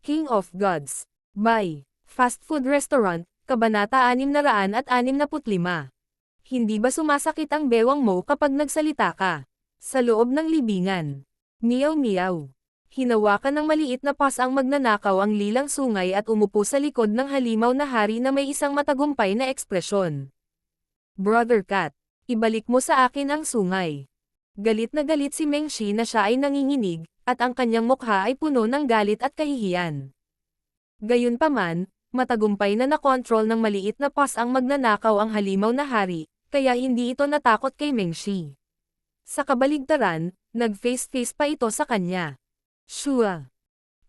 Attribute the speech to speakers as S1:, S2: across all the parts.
S1: King of Gods. By Fast Food Restaurant, Kabanata 665. Hindi ba sumasakit ang bewang mo kapag nagsalita ka? Sa loob ng libingan. Meow meow. Hinawakan ng maliit na paws ang magnanakaw ang lilang sungay at umupo sa likod ng halimaw na hari na may isang matagumpay na ekspresyon. Brother Cat, ibalik mo sa akin ang sungay. Galit na galit si Mengshi na siya ay nanginginig, at ang kanyang mukha ay puno ng galit at kahihiyan. Gayunpaman, matagumpay na nakontrol ng maliit na paws ang magnanakaw ang halimaw na hari, kaya hindi ito natakot kay Mengshi. Sa kabaligtaran, nag-face-face pa ito sa kanya. Shua!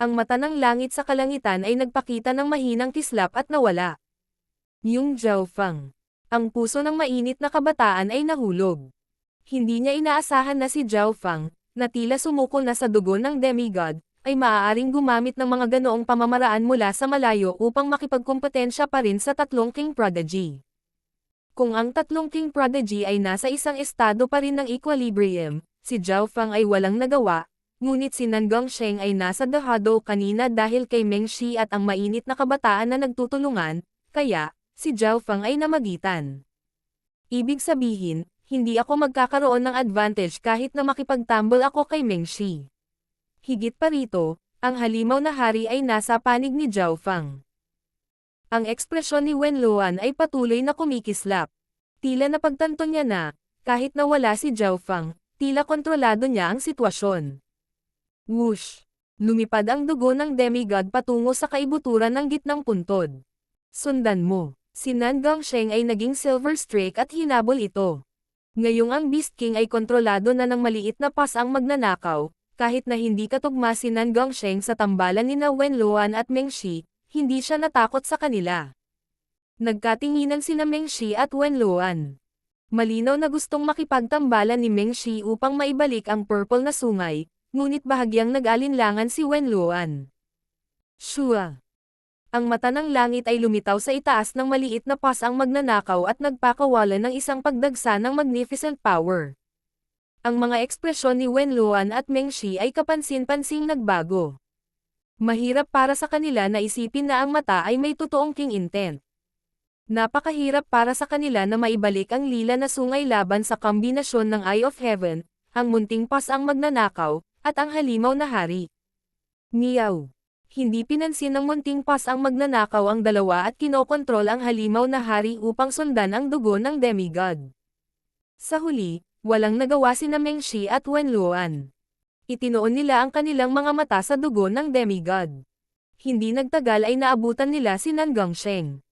S1: Ang mata ng langit sa kalangitan ay nagpakita ng mahinang kislap at nawala. Yung Zhaofang. Ang puso ng mainit na kabataan ay nahulog. Hindi niya inaasahan na si Zhaofang, na tila sumuko na sa dugo ng demigod, ay maaaring gumamit ng mga ganoong pamamaraan mula sa malayo upang makipagkompetensya pa rin sa tatlong King Prodigy. Kung ang tatlong King Prodigy ay nasa isang estado pa rin ng equilibrium, si Zhaofang ay walang nagawa, ngunit si Nan Gongsheng ay nasa The Huddle kanina dahil kay Mengshi at ang mainit na kabataan na nagtutulungan, kaya, si Zhaofang ay namagitan. Ibig sabihin, hindi ako magkakaroon ng advantage kahit na makipagtambol ako kay Mengshi. Higit pa rito, ang halimaw na hari ay nasa panig ni Zhaofang. Ang ekspresyon ni Wenluan ay patuloy na kumikislap. Tila napagtanto niya na, kahit nawala si Zhaofang, tila kontrolado niya ang sitwasyon. Whoosh! Lumipad ang dugo ng demigod patungo sa kaibuturan ng gitnang puntod. Sundan mo, si Nan Gongsheng ay naging silver streak at hinabol ito. Ngayong ang Beast King ay kontrolado na ng maliit na paws ang magnanakaw, kahit na hindi katugma si Nan Gongsheng sa tambalan ni Wenluan at Mengshi, hindi siya natakot sa kanila. Nagkatinginan sina Mengshi at Wenluan. Malinaw na gustong makipagtambalan ni Mengshi upang maibalik ang purple na sungay, ngunit bahagyang nag-alinlangan si Wenluan. Shua! Ang mata ng langit ay lumitaw sa itaas ng maliit na paws ang magnanakaw at nagpakawalan ng isang pagdagsa ng magnificent power. Ang mga ekspresyon ni Wenluan at Mengshi ay kapansin-pansing nagbago. Mahirap para sa kanila na isipin na ang mata ay may totoong king intent. Napakahirap para sa kanila na maibalik ang lila na sungay laban sa kombinasyon ng Eye of Heaven, ang munting paws ang magnanakaw, at ang halimaw na hari. Meow! Hindi pinansin ng munting paws ang magnanakaw ang dalawa at kinokontrol ang halimaw na hari upang sundan ang dugo ng demigod. Sa huli, walang nagawa sina Mengshi at Wenluan. Itinoon nila ang kanilang mga mata sa dugo ng demigod. Hindi nagtagal ay naabutan nila si Nan Gongsheng.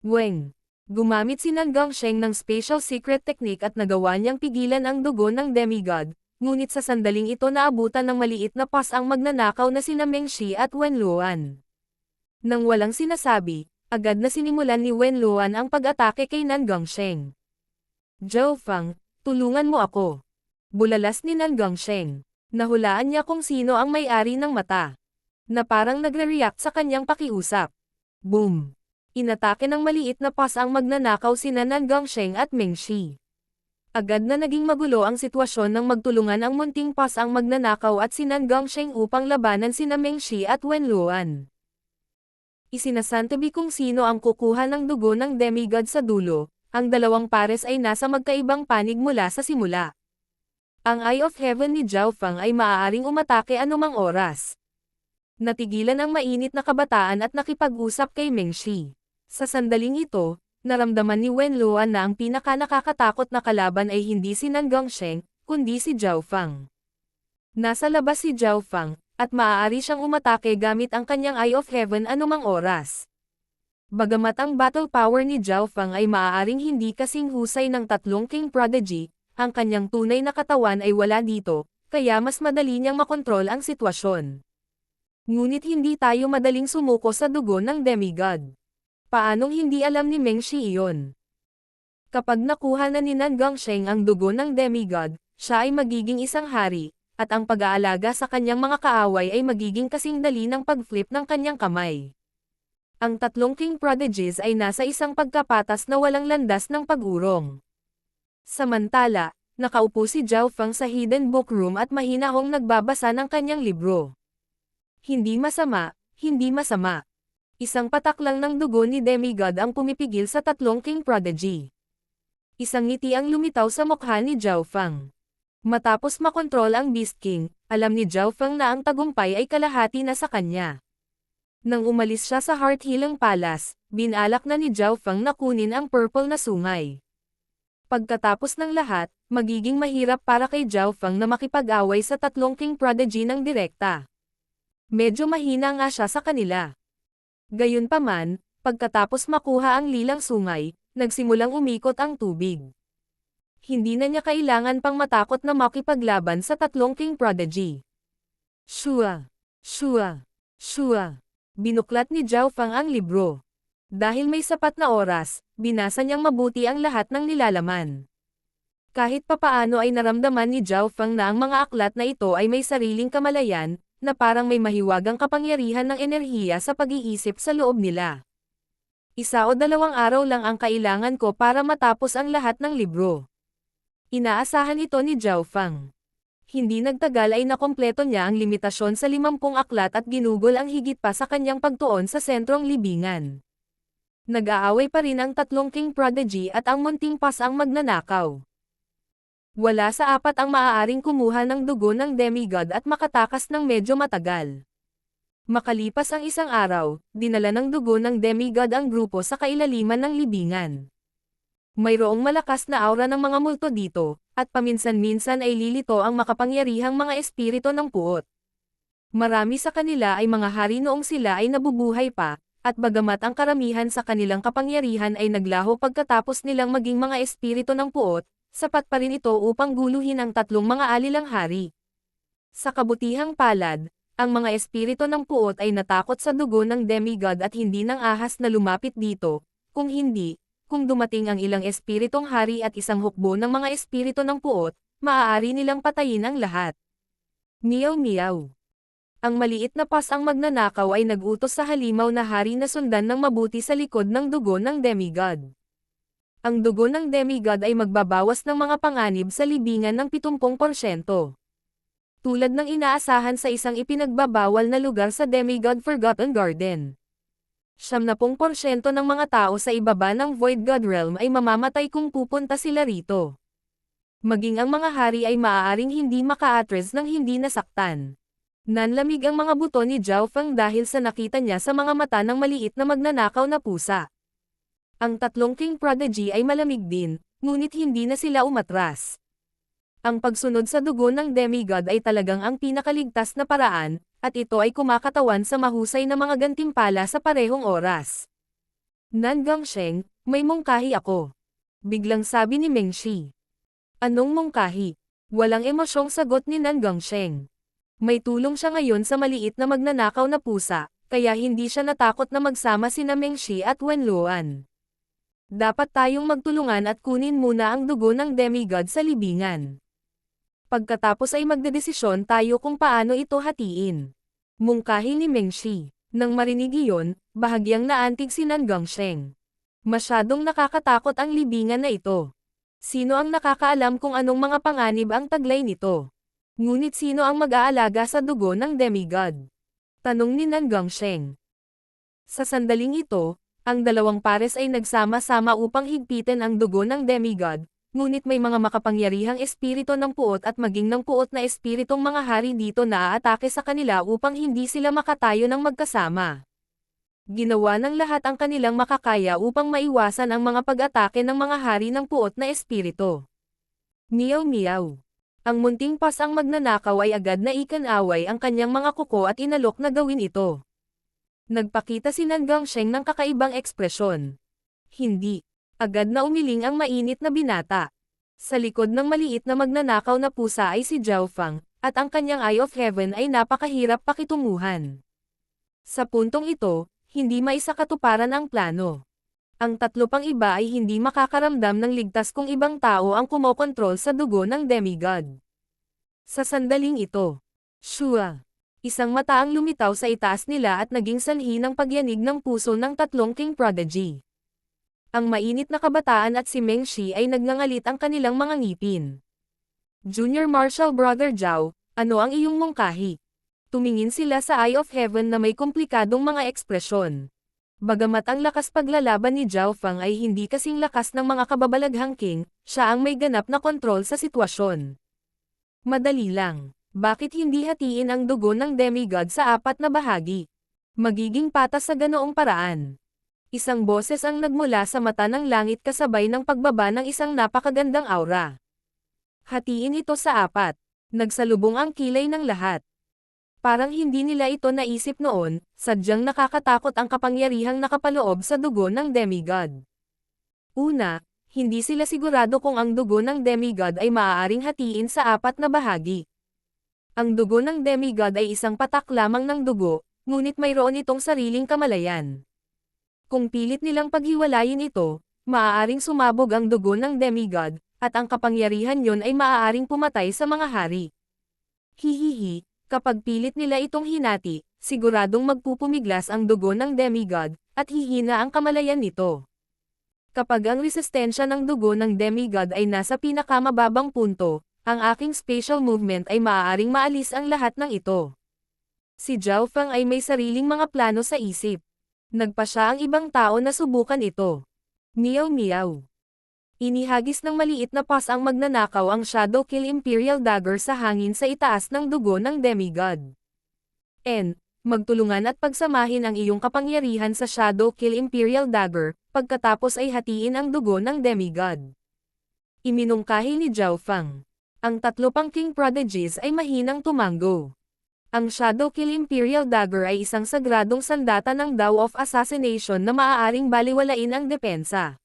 S1: Weng! Gumamit si Nan Gongsheng ng special secret technique at nagawa niyang pigilan ang dugo ng demigod, ngunit sa sandaling ito naabutan ng maliit na paws ang magnanakaw na sina Mengshi at Wenluan. Nang walang sinasabi, agad na sinimulan ni Wenluan ang pag-atake kay Nan Gongsheng. Zhaofang, tulungan mo ako. Bulalas ni Nan Gongsheng. Nahulaan niya kung sino ang may-ari ng mata. Na parang nagre-react sa kanyang pakiusap. Boom! Inatake ng maliit na paws ang magnanakaw sina Nan Gongsheng at Mengshi. Agad na naging magulo ang sitwasyon nang magtulungan ang munting paws ang magnanakaw at si Nan Gongsheng upang labanan sina Mengshi at Wenluan. Isinasantabi kung sino ang kukuha ng dugo ng demigod sa dulo. Ang dalawang pares ay nasa magkaibang panig mula sa simula. Ang Eye of Heaven ni Zhaofang ay maaaring umatake anumang oras. Natigilan ang mainit na kabataan at nakipag-usap kay Mengshi. Sa sandaling ito, naramdaman ni Wenluan na ang pinaka-nakakatakot na kalaban ay hindi si Nan Gongsheng, kundi si Zhaofang. Nasa labas si Zhaofang, at maaari siyang umatake gamit ang kanyang Eye of Heaven anumang oras. Bagamat ang battle power ni Zhaofang ay maaaring hindi kasing husay ng tatlong King Prodigy, ang kanyang tunay na katawan ay wala dito, kaya mas madali niyang makontrol ang sitwasyon. Ngunit hindi tayo madaling sumuko sa dugo ng demigod. Paanong hindi alam ni Mengshi iyon? Kapag nakuha na ni Nan Gongsheng ang dugo ng demigod, siya ay magiging isang hari, at ang pag-aalaga sa kanyang mga kaaway ay magiging kasing dali ng pag-flip ng kanyang kamay. Ang tatlong King Prodigies ay nasa isang pagkapatas na walang landas ng pag-urong. Samantala, nakaupo si Zhaofang sa hidden book room at mahinahong nagbabasa ng kanyang libro. Hindi masama, hindi masama. Isang patak lang ng dugo ni Demigod ang pumipigil sa tatlong King Prodigy. Isang ngiti ang lumitaw sa mukha ni Zhao Feng. Matapos makontrol ang Beast King, alam ni Zhao Feng na ang tagumpay ay kalahati na sa kanya. Nang umalis siya sa Heart Healing Palace, binalak na ni Zhao Feng na kunin ang purple na sungay. Pagkatapos ng lahat, magiging mahirap para kay Zhao Feng na makipag-away sa tatlong King Prodigy ng direkta. Medyo mahina nga siya sa kanila. Gayunpaman, pagkatapos makuha ang lilang sungay, nagsimulang umikot ang tubig. Hindi na niya kailangan pang matakot na makipaglaban sa tatlong King Prodigy. Shua! Shua! Shua! Binuklat ni Zhao Feng ang libro. Dahil may sapat na oras, binasa niyang mabuti ang lahat ng nilalaman. Kahit papaano ay naramdaman ni Zhao Feng na ang mga aklat na ito ay may sariling kamalayan, na parang may mahiwagang kapangyarihan ng enerhiya sa pag-iisip sa loob nila. 1 o 2 araw lang ang kailangan ko para matapos ang lahat ng libro. Inaasahan ito ni Zhao Feng. Hindi nagtagal ay nakompleto niya ang limitasyon sa 50 aklat at ginugol ang higit pa sa kanyang pagtuon sa sentrong libingan. Nag-aaway pa rin ang tatlong King Prodigy at ang munting pas ang magnanakaw. Wala sa apat ang maaaring kumuha ng dugo ng Demigod at makatakas ng medyo matagal. Makalipas ang 1 araw, dinala ng dugo ng Demigod ang grupo sa kailaliman ng libingan. Mayroong malakas na aura ng mga multo dito, at paminsan-minsan ay lilito ang makapangyarihang mga espiritu ng puot. Marami sa kanila ay mga hari noong sila ay nabubuhay pa, at bagamat ang karamihan sa kanilang kapangyarihan ay naglaho pagkatapos nilang maging mga espiritu ng puot, sapat pa rin ito upang guluhin ang tatlong mga alilang hari. Sa kabutihang palad, ang mga espiritu ng puot ay natakot sa dugo ng Demigod at hindi nang ahas na lumapit dito, kung hindi, kung dumating ang ilang espiritong hari at isang hukbo ng mga espiritu ng puot, maaari nilang patayin ang lahat. Meow meow. Ang maliit na pas ang magnanakaw ay nag-utos sa halimaw na hari na sundan ng mabuti sa likod ng dugo ng Demigod. Ang dugo ng Demigod ay magbabawas ng mga panganib sa libingan ng 70%. Tulad ng inaasahan sa isang ipinagbabawal na lugar sa Demigod Forgotten Garden. 70% ng mga tao sa ibaba ng Void God Realm ay mamamatay kung pupunta sila rito. Maging ang mga hari ay maaaring hindi maka-atres ng hindi nasaktan. Nanlamig ang mga buto ni Zhao Feng dahil sa nakita niya sa mga mata ng maliit na magnanakaw na pusa. Ang tatlong King Prodigy ay malamig din, ngunit hindi na sila umatras. Ang pagsunod sa dugo ng Demigod ay talagang ang pinakaligtas na paraan, at ito ay kumakatawan sa mahusay na mga gantimpala sa parehong oras. Nan Gangsheng, may mungkahi ako. Biglang sabi ni Meng Shi. Anong mungkahi? Walang emosyong sagot ni Nan Gangsheng. May tulong siya ngayon sa maliit na magnanakaw na pusa, kaya hindi siya natakot na magsama sina Meng Shi at Wen Luan. Dapat tayong magtulungan at kunin muna ang dugo ng Demigod sa libingan. Pagkatapos ay magdedesisyon tayo kung paano ito hatiin. Mungkahi ni Meng Shi. Nang marinig iyon, bahagyang naantig si Nan Gangsheng. Masyadong nakakatakot ang libingan na ito. Sino ang nakakaalam kung anong mga panganib ang taglay nito? Ngunit sino ang mag-aalaga sa dugo ng Demigod? Tanong ni Nan Gangsheng. Sa sandaling ito, ang dalawang pares ay nagsama-sama upang higpitin ang dugo ng Demigod, ngunit may mga makapangyarihang espiritu ng puot at maging ng puot na espiritong mga hari dito na aatake sa kanila upang hindi sila makatayo ng magkasama. Ginawa ng lahat ang kanilang makakaya upang maiwasan ang mga pag-atake ng mga hari ng puot na espiritu. Meow meow. Ang munting pas ang magnanakaw ay agad na ikan-away ang kanyang mga kuko at inalok na gawin ito. Nagpakita si Nan Gangsheng ng kakaibang ekspresyon. Hindi. Agad na umiling ang mainit na binata. Sa likod ng maliit na magnanakaw na pusa ay si Zhao Feng, at ang kanyang Eye of Heaven ay napakahirap pakitunguhan. Sa puntong ito, hindi maisakatuparan ang plano. Ang tatlo pang iba ay hindi makakaramdam ng ligtas kung ibang tao ang kumokontrol sa dugo ng Demigod. Sa sandaling ito, Shua! Isang mata ang lumitaw sa itaas nila at naging sanhi ng pagyanig ng puso ng tatlong King Prodigy. Ang mainit na kabataan at si Meng Shi ay nagngangalit ang kanilang mga ngipin. Junior Marshal Brother Zhao, ano ang iyong mungkahi? Tumingin sila sa Eye of Heaven na may komplikadong mga ekspresyon. Bagamat ang lakas paglalaban ni Zhao Fang ay hindi kasing lakas ng mga kababalaghang king, siya ang may ganap na kontrol sa sitwasyon. Madali lang. Bakit hindi hatiin ang dugo ng demigod sa 4 na bahagi? Magiging patas sa ganoong paraan. Isang boses ang nagmula sa mata ng langit kasabay ng pagbaba ng isang napakagandang aura. Hatiin ito sa 4. Nagsalubong ang kilay ng lahat. Parang hindi nila ito naisip noon, sadyang nakakatakot ang kapangyarihang nakapaloob sa dugo ng demigod. Una, hindi sila sigurado kung ang dugo ng demigod ay maaaring hatiin sa 4 na bahagi. Ang dugo ng demigod ay isang patak lamang ng dugo, ngunit mayroon itong sariling kamalayan. Kung pilit nilang paghiwalayin ito, maaaring sumabog ang dugo ng demigod, at ang kapangyarihan yon ay maaaring pumatay sa mga hari. Hihihi. Kapag pilit nila itong hinati, siguradong magpupumiglas ang dugo ng demigod, at hihina ang kamalayan nito. Kapag ang resistensya ng dugo ng demigod ay nasa pinakamababang punto, ang aking spatial movement ay maaaring maalis ang lahat ng ito. Si Zhao Fang ay may sariling mga plano sa isip. Nagpa siya ang ibang tao na subukan ito. Meow meow. Inihagis ng maliit na paws ang magnanakaw ang Shadow Kill Imperial Dagger sa hangin sa itaas ng dugo ng demigod. Magtulungan at pagsamahin ang iyong kapangyarihan sa Shadow Kill Imperial Dagger, pagkatapos ay hatiin ang dugo ng demigod. Iminungkahi ni Zhao Fang. Ang 3 pang King Prodigies ay mahinang tumango. Ang Shadow Kill Imperial Dagger ay isang sagradong sandata ng Dao of Assassination na maaaring baliwalain ang depensa.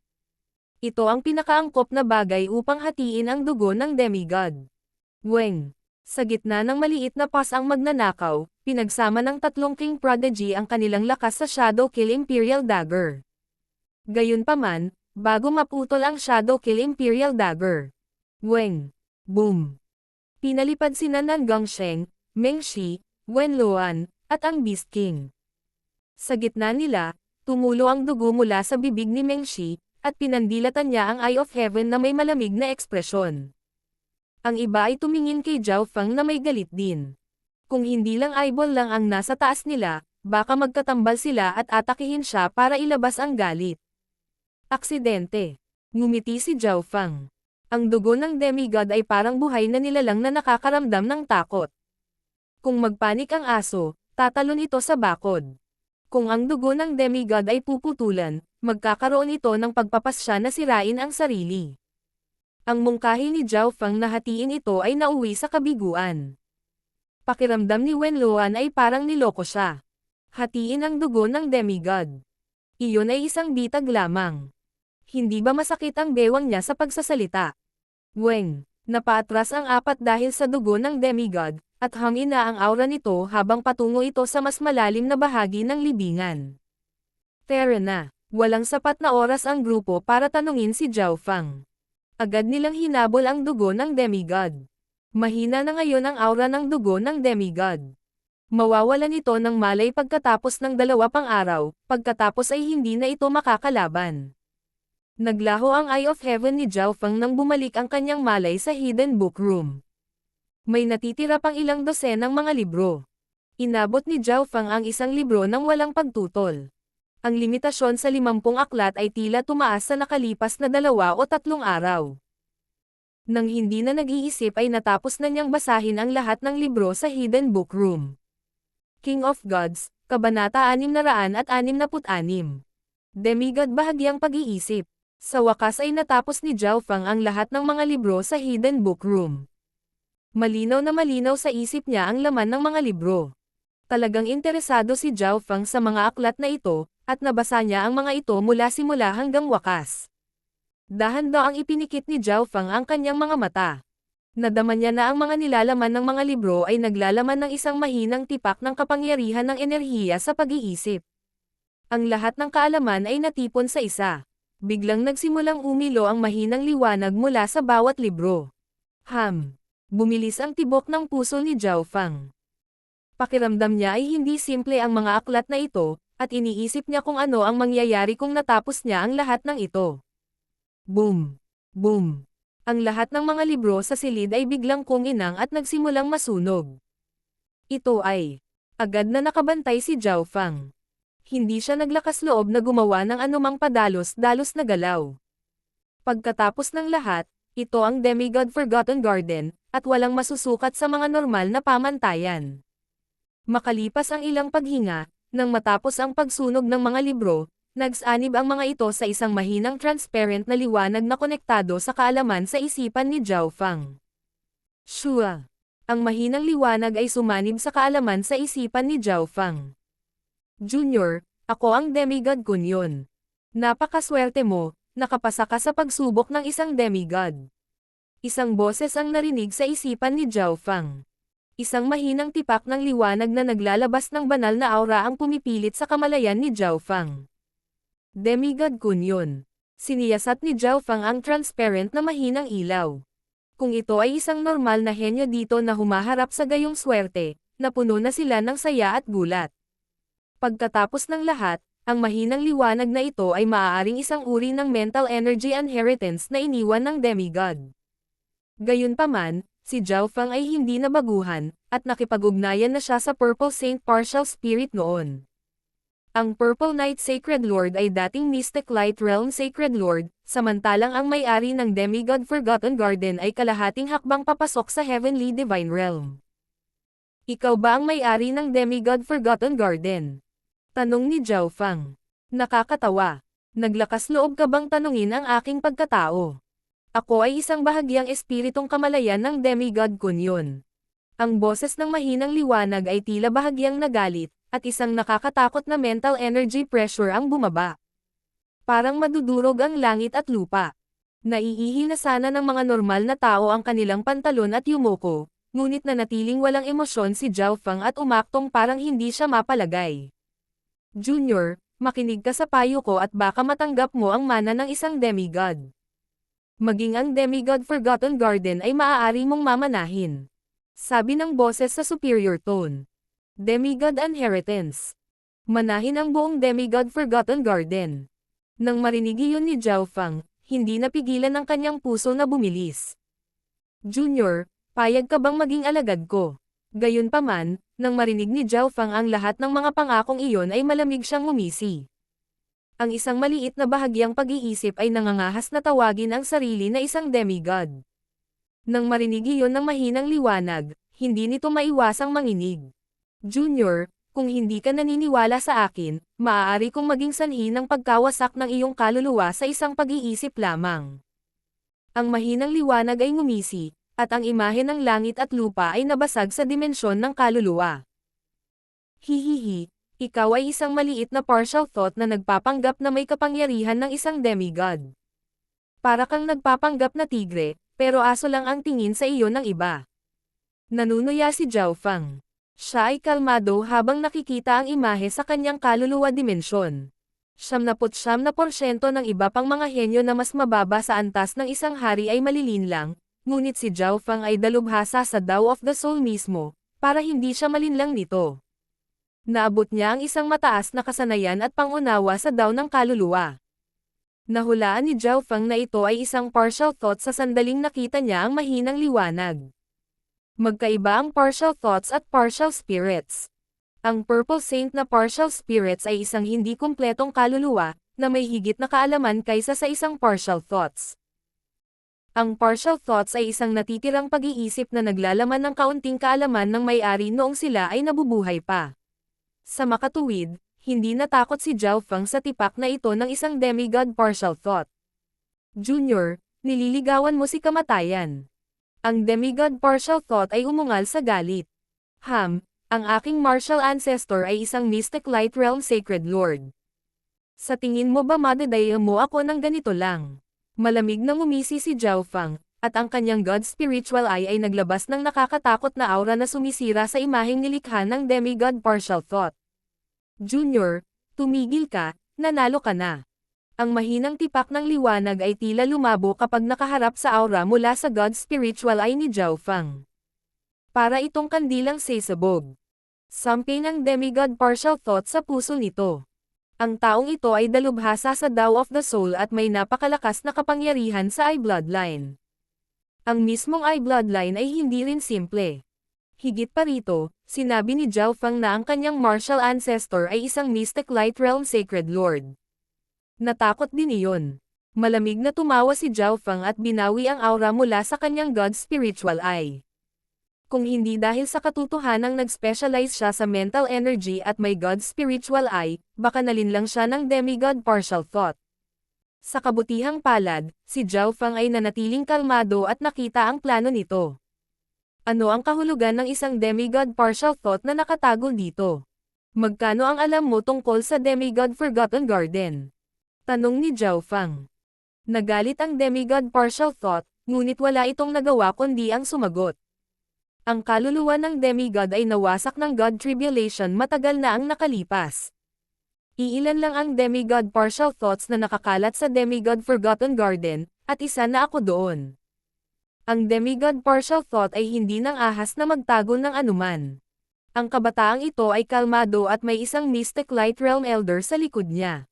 S1: Ito ang pinakaangkop na bagay upang hatiin ang dugo ng demigod. Weng. Sa gitna ng maliit na paws ang magnanakaw, pinagsama ng 3 King Prodigy ang kanilang lakas sa Shadow Kill Imperial Dagger. Gayunpaman, bago maputol ang Shadow Kill Imperial Dagger. Weng. Boom. Pinalipad sina Nan Gongsheng, Meng Shi, Wen Luan, at ang Beast King. Sa gitna nila, tumulo ang dugo mula sa bibig ni Meng Shi, at pinandilatan niya ang Eye of Heaven na may malamig na ekspresyon. Ang iba ay tumingin kay Zhao Fang na may galit din. Kung hindi lang eyeball lang ang nasa taas nila, baka magkatambal sila at atakihin siya para ilabas ang galit. Aksidente. Ngumiti si Zhao Fang. Ang dugo ng demigod ay parang buhay na nilalang na nakakaramdam ng takot. Kung magpanik ang aso, tatalon ito sa bakod. Kung ang dugo ng demigod ay puputulan, magkakaroon ito ng pagpapasya na sirain ang sarili. Ang mungkahi ni Zhao Fang na hatiin ito ay nauwi sa kabiguan. Pakiramdam ni Wen Luan ay parang niloko siya. Hatiin ang dugo ng demigod. Iyon ay isang bitag lamang. Hindi ba masakit ang bewang niya sa pagsasalita? Weng. Napaatras ang 4 dahil sa dugo ng demigod, at hangin na ang aura nito habang patungo ito sa mas malalim na bahagi ng libingan. Tara na. Walang sapat na oras ang grupo para tanungin si Zhao Fang. Agad nilang hinabol ang dugo ng demigod. Mahina na ngayon ang aura ng dugo ng demigod. Mawawalan ito ng malay pagkatapos ng 2 pang araw, pagkatapos ay hindi na ito makakalaban. Naglaho ang Eye of Heaven ni Zhao Fang nang bumalik ang kanyang malay sa Hidden Book Room. May natitira pang ilang dosenang mga libro. Inabot ni Zhao Fang ang isang libro nang walang pagtutol. Ang limitasyon sa 50 aklat ay tila tumaas sa nakalipas na 2 o 3 araw. Nang hindi na nag-iisip ay natapos na niyang basahin ang lahat ng libro sa Hidden Book Room. King of Gods, Kabanata 666. Demigod bahagyang pag-iisip. Sa wakas ay natapos ni Zhao Fang ang lahat ng mga libro sa Hidden Book Room. Malinaw na malinaw sa isip niya ang laman ng mga libro. Talagang interesado si Zhao Fang sa mga aklat na ito, at nabasa niya ang mga ito mula simula hanggang wakas. Dahan-daang ipinikit ni Zhao Fang ang kanyang mga mata. Nadama niya na ang mga nilalaman ng mga libro ay naglalaman ng isang mahinang tipak ng kapangyarihan ng enerhiya sa pag-iisip. Ang lahat ng kaalaman ay natipon sa isa. Biglang nagsimulang umilo ang mahinang liwanag mula sa bawat libro. Bumilis ang tibok ng puso ni Zhao Fang. Pakiramdam niya ay hindi simple ang mga aklat na ito, at iniisip niya kung ano ang mangyayari kung natapos niya ang lahat ng ito. Boom! Boom! Ang lahat ng mga libro sa silid ay biglang kuminang at nagsimulang masunog. Ito ay. Agad na nakabantay si Zhao Fang. Hindi siya naglakas loob na gumawa ng anumang padalos-dalos na galaw. Pagkatapos ng lahat, ito ang Demigod Forgotten Garden, at walang masusukat sa mga normal na pamantayan. Makalipas ang ilang paghinga, nang matapos ang pagsunog ng mga libro, nagsanib ang mga ito sa isang mahinang transparent na liwanag na konektado sa kaalaman sa isipan ni Zhao Fang. Shua! Ang mahinang liwanag ay sumanib sa kaalaman sa isipan ni Zhao Fang. Junior, ako ang demigod kunyon. Napakaswerte mo, nakapasa ka sa pagsubok ng isang demigod. Isang boses ang narinig sa isipan ni Zhao Fang. Isang mahinang tipak ng liwanag na naglalabas ng banal na aura ang pumipilit sa kamalayan ni Zhao Fang. Demigod kunyon. Siniyasat ni Zhao Fang ang transparent na mahinang ilaw. Kung ito ay isang normal na henyo dito na humaharap sa gayong swerte, napuno na sila ng saya at gulat. Pagkatapos ng lahat, ang mahinang liwanag na ito ay maaaring isang uri ng mental energy inheritance na iniwan ng demigod. Gayunpaman, si Zhao Fang ay hindi nabaguhan, at nakipag-ugnayan na siya sa Purple Saint Partial Spirit noon. Ang Purple Knight Sacred Lord ay dating Mystic Light Realm Sacred Lord, samantalang ang may-ari ng Demigod Forgotten Garden ay kalahating hakbang papasok sa Heavenly Divine Realm. Ikaw ba ang may-ari ng Demigod Forgotten Garden? Tanong ni Zhao Fang. Nakakatawa. Naglakas loob ka bang tanungin ang aking pagkatao? Ako ay isang bahagyang espiritong kamalayan ng demigod kunyon. Ang boses ng mahinang liwanag ay tila bahagyang nagalit, at isang nakakatakot na mental energy pressure ang bumaba. Parang madudurog ang langit at lupa. Naiihi na sana ng mga normal na tao ang kanilang pantalon at yumoko, ngunit nanatiling walang emosyon si Zhao Fang at umaktong parang hindi siya mapalagay. Junior, makinig ka sa payo ko at baka matanggap mo ang mana ng isang demigod. Maging ang Demigod Forgotten Garden ay maaari mong mamanahin. Sabi ng boses sa superior tone. Demigod Inheritance. Manahin ang buong Demigod Forgotten Garden. Nang marinig iyon ni Zhao Fang, hindi napigilan ang kanyang puso na bumilis. Junior, payag ka bang maging alagad ko? Gayunpaman, nang marinig ni Zhao Fang ang lahat ng mga pangakong iyon ay malamig siyang ngumisi. Ang isang maliit na bahagyang pag-iisip ay nangangahas na tawagin ang sarili na isang demigod. Nang marinig iyon ng mahinang liwanag, hindi nito maiwasang manginig. Junior, kung hindi ka naniniwala sa akin, maaari kong maging sanhi ng pagkawasak ng iyong kaluluwa sa isang pag-iisip lamang. Ang mahinang liwanag ay ngumisi, at ang imahe ng langit at lupa ay nabasag sa dimensyon ng kaluluwa. Hihihi, ikaw ay isang maliit na partial thought na nagpapanggap na may kapangyarihan ng isang demigod. Para kang nagpapanggap na tigre, pero aso lang ang tingin sa iyo ng iba. Nanunuya si Zhao Fang. Siya ay kalmado habang nakikita ang imahe sa kanyang kaluluwa dimensyon. 99% ng iba pang mga henyo na mas mababa sa antas ng isang hari ay malilinlang, ngunit si Zhao Fang ay dalubhasa sa Tao of the Soul mismo, para hindi siya malinlang nito. Naabot niya ang isang mataas na kasanayan at pangunawa sa Tao ng kaluluwa. Nahulaan ni Zhao Fang na ito ay isang partial thought sa sandaling nakita niya ang mahinang liwanag. Magkaiba ang partial thoughts at partial spirits. Ang Purple Saint na partial spirits ay isang hindi kumpletong kaluluwa, na may higit na kaalaman kaysa sa isang partial thoughts. Ang partial thoughts ay isang natitirang pag-iisip na naglalaman ng kaunting kaalaman ng may-ari noong sila ay nabubuhay pa. Sa makatuwid, hindi natakot si Zhao Fang sa tipak na ito ng isang demigod partial thought. Junior, nililigawan mo si kamatayan. Ang demigod partial thought ay umungal sa galit. Ang aking martial ancestor ay isang Mystic Light Realm Sacred Lord. Sa tingin mo ba madadaya mo ako ng ganito lang? Malamig na ngumisi si Zhao Fang, at ang kanyang God Spiritual Eye ay naglabas ng nakakatakot na aura na sumisira sa imaheng nilikha ng demigod partial thought. Junior, tumigil ka, nanalo ka na. Ang mahinang tipak ng liwanag ay tila lumabo kapag nakaharap sa aura mula sa God Spiritual Eye ni Zhao Fang. Para itong kandilang sesabog. Sampay ng demigod partial thought sa puso nito. Ang taong ito ay dalubhasa sa Tao of the Soul at may napakalakas na kapangyarihan sa Eye Bloodline. Ang mismong Eye Bloodline ay hindi rin simple. Higit pa rito, sinabi ni Zhao Feng na ang kanyang martial ancestor ay isang mystic light realm sacred lord. Natakot din iyon. Malamig na tumawa si Zhao Feng at binawi ang aura mula sa kanyang God's spiritual eye. Kung hindi dahil sa katotohanang nag-specialize siya sa mental energy at may God's spiritual eye, baka nalinlang siya ng demigod partial thought. Sa kabutihang palad, si Zhao Feng ay nanatiling kalmado at nakita ang plano nito. Ano ang kahulugan ng isang demigod partial thought na nakatago dito? Magkano ang alam mo tungkol sa demigod Forgotten Garden? Tanong ni Zhao Feng. Nagalit ang demigod partial thought, ngunit wala itong nagawa kundi ang sumagot. Ang kaluluwa ng demigod ay nawasak ng God Tribulation matagal na ang nakalipas. Iilan lang ang demigod partial thoughts na nakakalat sa demigod Forgotten Garden, at isa na ako doon. Ang demigod partial thought ay hindi nang ahas na magtago ng anuman. Ang kabataang ito ay kalmado at may isang mystic light realm elder sa likod niya.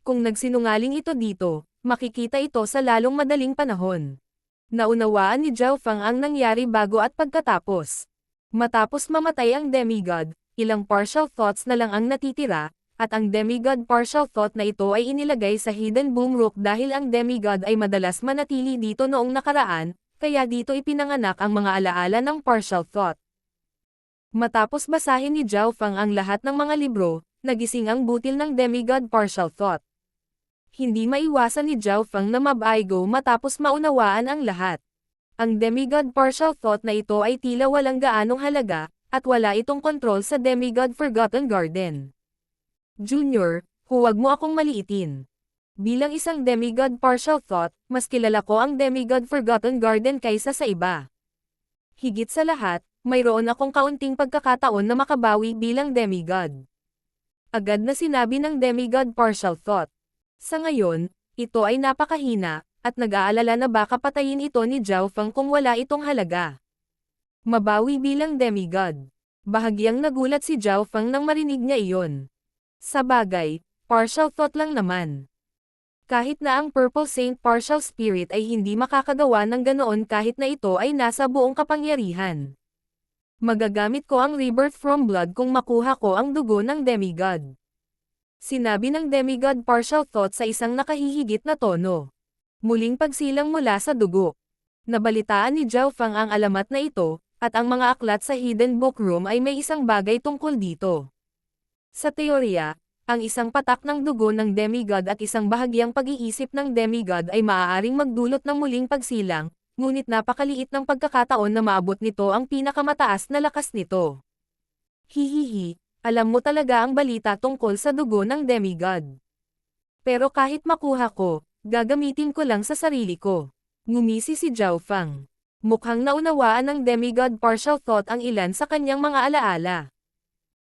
S1: Kung nagsinungaling ito dito, makikita ito sa lalong madaling panahon. Naunawaan ni Zhao Feng ang nangyari bago at pagkatapos. Matapos mamatay ang demigod, ilang partial thoughts na lang ang natitira, at ang demigod partial thought na ito ay inilagay sa Hidden Boom Rook dahil ang demigod ay madalas manatili dito noong nakaraan, kaya dito ipinanganak ang mga alaala ng partial thought. Matapos basahin ni Zhao Feng ang lahat ng mga libro, nagising ang butil ng demigod partial thought. Hindi maiwasan ni Zhao Feng na mabaigo matapos maunawaan ang lahat. Ang demigod partial thought na ito ay tila walang gaanong halaga, at wala itong kontrol sa demigod Forgotten Garden. Junior, huwag mo akong maliitin. Bilang isang demigod partial thought, mas kilala ko ang demigod Forgotten Garden kaysa sa iba. Higit sa lahat, mayroon akong kaunting pagkakataon na makabawi bilang demigod. Agad na sinabi ng demigod partial thought. Sa ngayon, ito ay napakahina, at nag-aalala na baka patayin ito ni Zhao Feng kung wala itong halaga. Mabawi bilang demigod. Bahagyang nagulat si Zhao Feng nang marinig niya iyon. Sa bagay, partial thought lang naman. Kahit na ang Purple Saint Partial Spirit ay hindi makakagawa ng ganoon kahit na ito ay nasa buong kapangyarihan. Magagamit ko ang Rebirth from Blood kung makuha ko ang dugo ng demigod. Sinabi ng demigod partial thought sa isang nakahihigit na tono. Muling pagsilang mula sa dugo. Nabalitaan ni Zhao Feng ang alamat na ito, at ang mga aklat sa Hidden Book Room ay may isang bagay tungkol dito. Sa teorya, ang isang patak ng dugo ng demigod at isang bahagyang pag-iisip ng demigod ay maaaring magdulot ng muling pagsilang, ngunit napakaliit ng pagkakataon na maabot nito ang pinakamataas na lakas nito. Hihihi, alam mo talaga ang balita tungkol sa dugo ng demigod. Pero kahit makuha ko, gagamitin ko lang sa sarili ko. Ngumisi si Zhao Feng. Mukhang naunawaan ng demigod partial thought ang ilan sa kanyang mga alaala.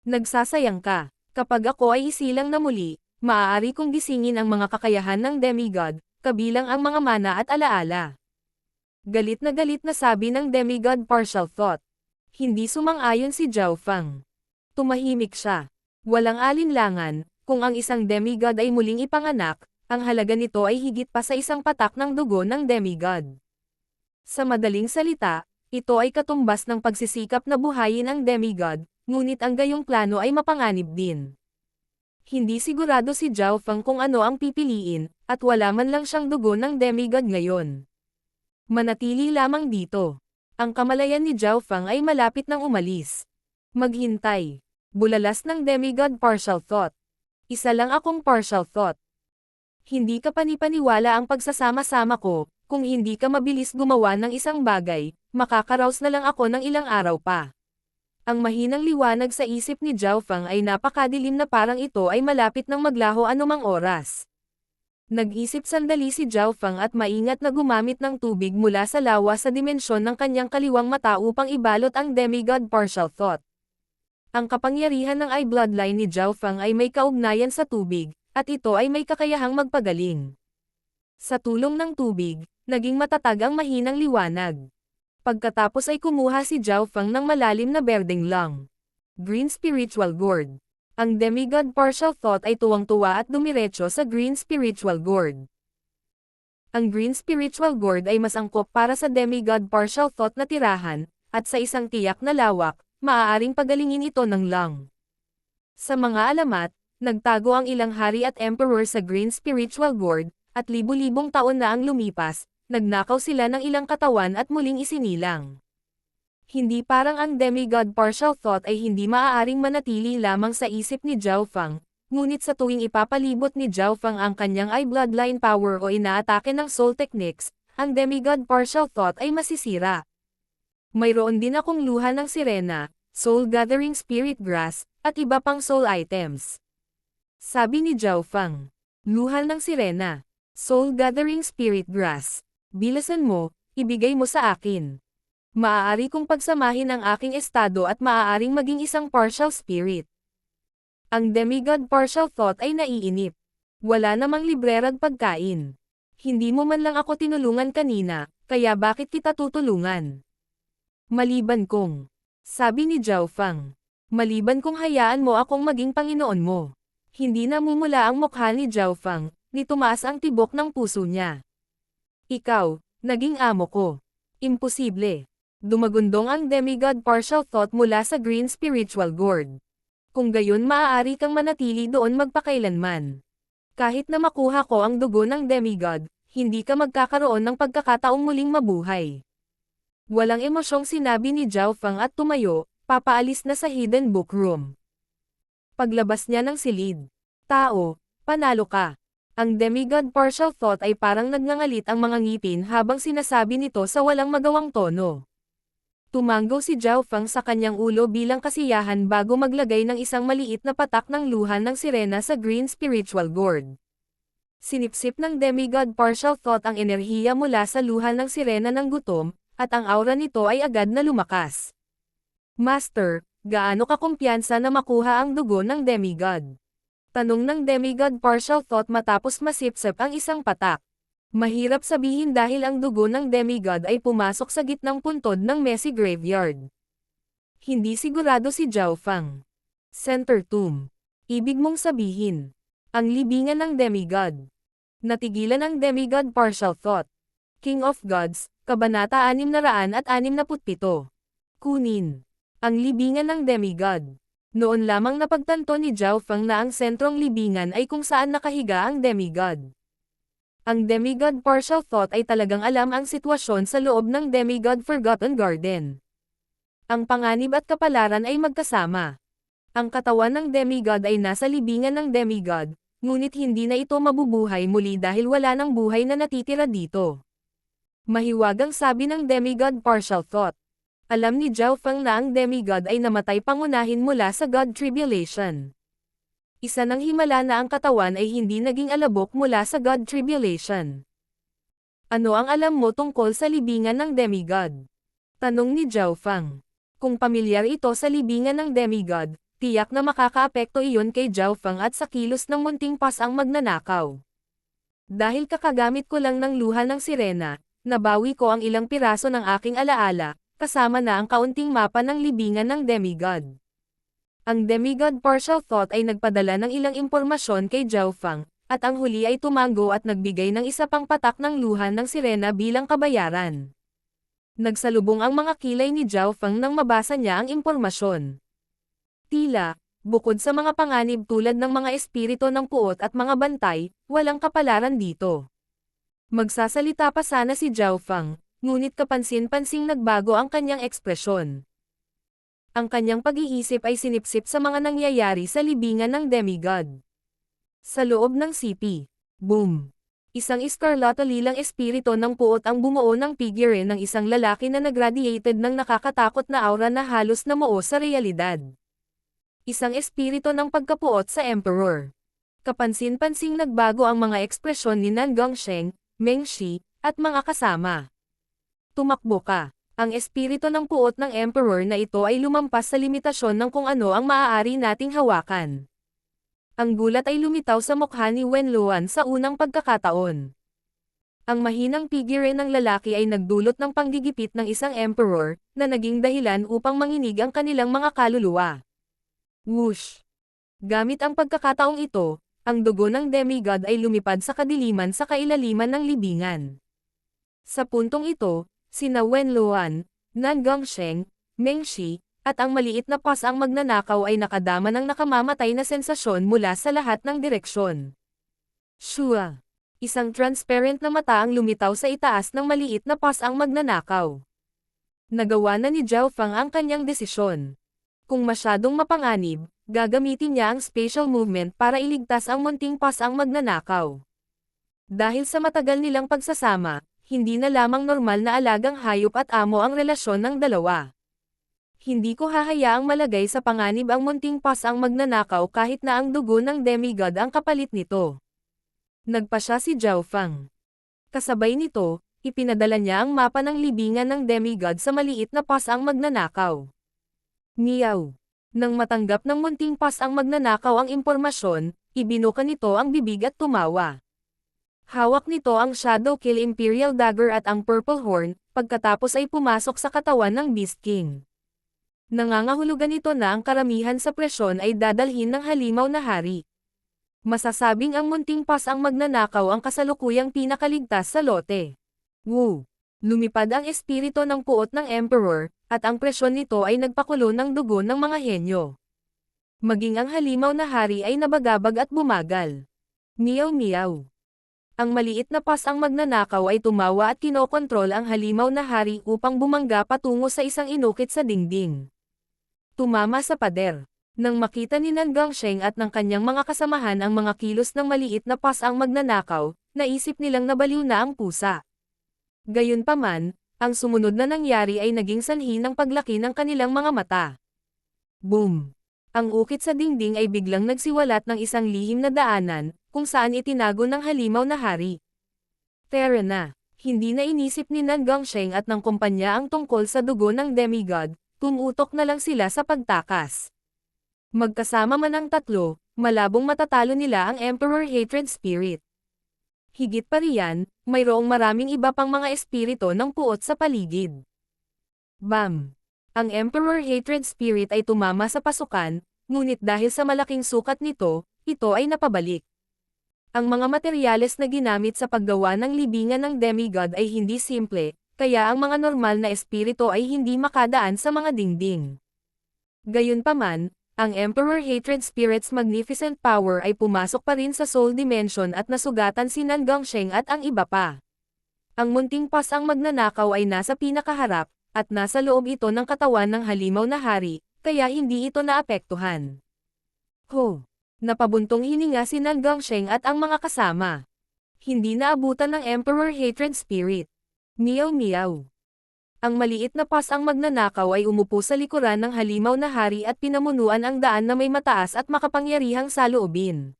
S1: Nagsasayang ka. Kapag ako ay isilang na muli, maaari kong gisingin ang mga kakayahan ng demigod, kabilang ang mga mana at alaala. Galit na sabi ng demigod partial thought. Hindi sumang-ayon si Zhao Feng. Tumahimik siya. Walang alinlangan, kung ang isang demigod ay muling ipanganak, ang halaga nito ay higit pa sa isang patak ng dugo ng demigod. Sa madaling salita, ito ay katumbas ng pagsisikap na buhayin ang demigod, ngunit ang gayong plano ay mapanganib din. Hindi sigurado si Zhao Feng kung ano ang pipiliin, at wala man lang siyang dugo ng demigod ngayon. Manatili lamang dito. Ang kamalayan ni Zhao Feng ay malapit nang umalis. Maghintay. Bulalas ng demigod partial thought. Isa lang akong partial thought. Hindi ka panipaniwala ang pagsasama-sama ko, kung hindi ka mabilis gumawa ng isang bagay, makakaraos na lang ako ng ilang araw pa. Ang mahinang liwanag sa isip ni Zhao Feng ay napakadilim na parang ito ay malapit ng maglaho anumang oras. Nag-isip sandali si Zhao Feng at maingat na gumamit ng tubig mula sa lawa sa dimensyon ng kanyang kaliwang mata upang ibalot ang demigod partial thought. Ang kapangyarihan ng eye bloodline ni Zhao Feng ay may kaugnayan sa tubig, at ito ay may kakayahang magpagaling. Sa tulong ng tubig, naging matatag ang mahinang liwanag. Pagkatapos ay kumuha si Zhao Feng ng malalim na berdeng lang. Green Spiritual Gourd. Ang demigod partial thought ay tuwang-tuwa at dumiretso sa Green Spiritual Gourd. Ang Green Spiritual Gourd ay mas angkop para sa demigod partial thought na tirahan, at sa isang tiyak na lawak, maaaring pagalingin ito ng lang. Sa mga alamat, nagtago ang ilang hari at emperor sa Green Spiritual Gourd, at libu-libong taon na ang lumipas, nagnakaw sila ng ilang katawan at muling isinilang. Hindi parang ang demigod partial thought ay hindi maaaring manatili lamang sa isip ni Zhao Fang, ngunit sa tuwing ipapalibot ni Zhao Fang ang kanyang eye bloodline power o inaatake ng soul techniques, ang demigod partial thought ay masisira. Mayroon din akong luha ng sirena, soul gathering spirit grass, at iba pang soul items. Sabi ni Zhao Fang. Luha ng sirena, soul gathering spirit grass. Bilasan mo, ibigay mo sa akin. Maaari kong pagsamahin ang aking estado at maaaring maging isang partial spirit. Ang demigod partial thought ay naiinip. Wala namang librerag pagkain. Hindi mo man lang ako tinulungan kanina, kaya bakit kita tutulungan? Maliban kong, sabi ni Zhao Fang. Maliban kung hayaan mo akong maging Panginoon mo. Hindi namumula ang mukha ni Zhao Fang, ni tumaas ang tibok ng puso niya. Ikaw, naging amo ko. Imposible. Dumagundong ang demigod partial thought mula sa Green Spiritual Gourd. Kung gayon maaari kang manatili doon magpakailanman. Kahit na makuha ko ang dugo ng demigod, hindi ka magkakaroon ng pagkakataong muling mabuhay. Walang emosyong sinabi ni Zhao Fang at tumayo, papaalis na sa hidden book room. Paglabas niya ng silid. Tao, panalo ka. Ang demigod partial thought ay parang nagngangalit ang mga ngipin habang sinasabi nito sa walang magawang tono. Tumanggo si Zhao Fang sa kanyang ulo bilang kasiyahan bago maglagay ng isang maliit na patak ng luha ng sirena sa Green Spiritual Gourd. Sinipsip ng demigod partial thought ang enerhiya mula sa luha ng sirena ng gutom, at ang aura nito ay agad na lumakas. Master, gaano ka kumpiyansa na makuha ang dugo ng demigod? Tanong ng demigod partial thought matapos masipsip ang isang patak. Mahirap sabihin dahil ang dugo ng demigod ay pumasok sa gitnang puntod ng messy graveyard. Hindi sigurado si Zhao Fang. Center tomb. Ibig mong sabihin. Ang libingan ng demigod. Natigilan ang demigod partial thought. King of Gods, Kabanata 667. Kunin. Ang libingan ng demigod. Noon lamang napagtanto ni Zhao Fang na ang sentrong libingan ay kung saan nakahiga ang demigod. Ang demigod partial thought ay talagang alam ang sitwasyon sa loob ng demigod Forgotten Garden. Ang panganib at kapalaran ay magkasama. Ang katawan ng demigod ay nasa libingan ng demigod, ngunit hindi na ito mabubuhay muli dahil wala ng buhay na natitira dito. Mahiwagang sabi ng demigod partial thought. Alam ni Zhao Fang na ang demigod ay namatay pangunahin mula sa God Tribulation. Isa ng himala na ang katawan ay hindi naging alabok mula sa God Tribulation. Ano ang alam mo tungkol sa libingan ng demigod? Tanong ni Zhao Fang. Kung pamilyar ito sa libingan ng demigod, tiyak na makakaapekto iyon kay Zhao Fang at sa kilos ng munting pasang magnanakaw. Dahil kakagamit ko lang ng luha ng sirena, nabawi ko ang ilang piraso ng aking alaala, kasama na ang kaunting mapa ng libingan ng demigod. Ang demigod partial thought ay nagpadala ng ilang impormasyon kay Zhao Fang, at ang huli ay tumanggo at nagbigay ng isa pang patak ng luha ng sirena bilang kabayaran. Nagsalubong ang mga kilay ni Zhao Fang nang mabasa niya ang impormasyon. Tila, bukod sa mga panganib tulad ng mga espiritu ng puot at mga bantay, walang kapalaran dito. Magsasalita pa sana si Zhao Fang, ngunit kapansin-pansing nagbago ang kanyang ekspresyon. Ang kanyang pag-iisip ay sinipsip sa mga nangyayari sa libingan ng demigod. Sa loob ng CP. Boom! Isang iskarlata-lilang espiritu ng puot ang bumuo ng figure ng isang lalaki na nagradiated ng nakakatakot na aura na halos namuo sa realidad. Isang espiritu ng pagkapuot sa Emperor. Kapansin-pansing nagbago ang mga ekspresyon ni Nan Gongsheng, Meng Shi, at mga kasama. Tumakbo ka. Ang espiritu ng puot ng Emperor na ito ay lumampas sa limitasyon ng kung ano ang maaari nating hawakan. Ang gulat ay lumitaw sa mukha ni Wen Luan sa unang pagkakataon. Ang mahinang figure ng lalaki ay nagdulot ng panggigipit ng isang Emperor, na naging dahilan upang manginig ang kanilang mga kaluluwa. Whoosh! Gamit ang pagkakataong ito, ang dugo ng demigod ay lumipad sa kadiliman sa kailaliman ng libingan. Sa puntong ito, sina Wen Luan, Nan Gongsheng, Meng Shi, at ang maliit na pas ang magnanakaw ay nakadama ng nakamamatay na sensasyon mula sa lahat ng direksyon. Shua. Isang transparent na mata ang lumitaw sa itaas ng maliit na pas ang magnanakaw. Nagawa na ni Zhao Fang ang kanyang desisyon. Kung masyadong mapanganib, gagamitin niya ang spatial movement para iligtas ang munting pas ang magnanakaw. Dahil sa matagal nilang pagsasama, hindi na lamang normal na alagang hayop at amo ang relasyon ng dalawa. Hindi ko hahayaang malagay sa panganib ang munting pas ang magnanakaw kahit na ang dugo ng demigod ang kapalit nito. Nagpasya si Zhao Fang. Kasabay nito, ipinadala niya ang mapa ng libingan ng demigod sa maliit na pas ang magnanakaw. Meow. Nang matanggap ng munting pas ang magnanakaw ang impormasyon, ibinuka nito ang bibig at tumawa. Hawak nito ang Shadow Kill Imperial Dagger at ang Purple Horn, pagkatapos ay pumasok sa katawan ng Beast King. Nangangahulugan ito na ang karamihan sa presyon ay dadalhin ng halimaw na hari. Masasabing ang munting pas ang magnanakaw ang kasalukuyang pinakaligtas sa lote. Wu. Lumipad ang espiritu ng puot ng Emperor, at ang presyon nito ay nagpakulo ng dugo ng mga henyo. Maging ang halimaw na hari ay nabagabag at bumagal. Meow meow. Ang maliit na pas ang magnanakaw ay tumawa at kinokontrol ang halimaw na hari upang bumangga patungo sa isang inukit sa dingding. Tumama sa pader. Nang makita ni Nan Gongsheng at ng kanyang mga kasamahan ang mga kilos ng maliit na pas ang magnanakaw, naisip nilang nabaliw na ang pusa. Gayunpaman, ang sumunod na nangyari ay naging sanhi ng paglaki ng kanilang mga mata. Boom! Ang ukit sa dingding ay biglang nagsiwalat ng isang lihim na daanan, kung saan itinago ng halimaw na hari. Tara na! Hindi na inisip ni Nan Gongsheng at ng kumpanya ang tungkol sa dugo ng demigod, tumutok na lang sila sa pagtakas. Magkasama man ang tatlo, malabong matatalo nila ang Emperor Hatred Spirit. Higit pa riyan, mayroong maraming iba pang mga espiritu ng puot sa paligid. Bam! Ang Emperor Hatred Spirit ay tumama sa pasukan, ngunit dahil sa malaking sukat nito, ito ay napabalik. Ang mga materyales na ginamit sa paggawa ng libingan ng demigod ay hindi simple, kaya ang mga normal na espiritu ay hindi makadaan sa mga dingding. Gayunpaman, ang Emperor Hatred Spirit's magnificent power ay pumasok pa rin sa Soul Dimension at nasugatan si Nan Gongsheng at ang iba pa. Ang munting pas ang magnanakaw ay nasa pinakaharap, at nasa loob ito ng katawan ng halimaw na hari, kaya hindi ito naapektuhan. Ho! Napabuntong hininga si Nan Gongsheng at ang mga kasama. Hindi naabutan ng Emperor Hatred Spirit. Meow meow. Ang maliit na pas ang magnanakaw ay umupo sa likuran ng halimaw na hari at pinamunuan ang daan na may mataas at makapangyarihang saloobin.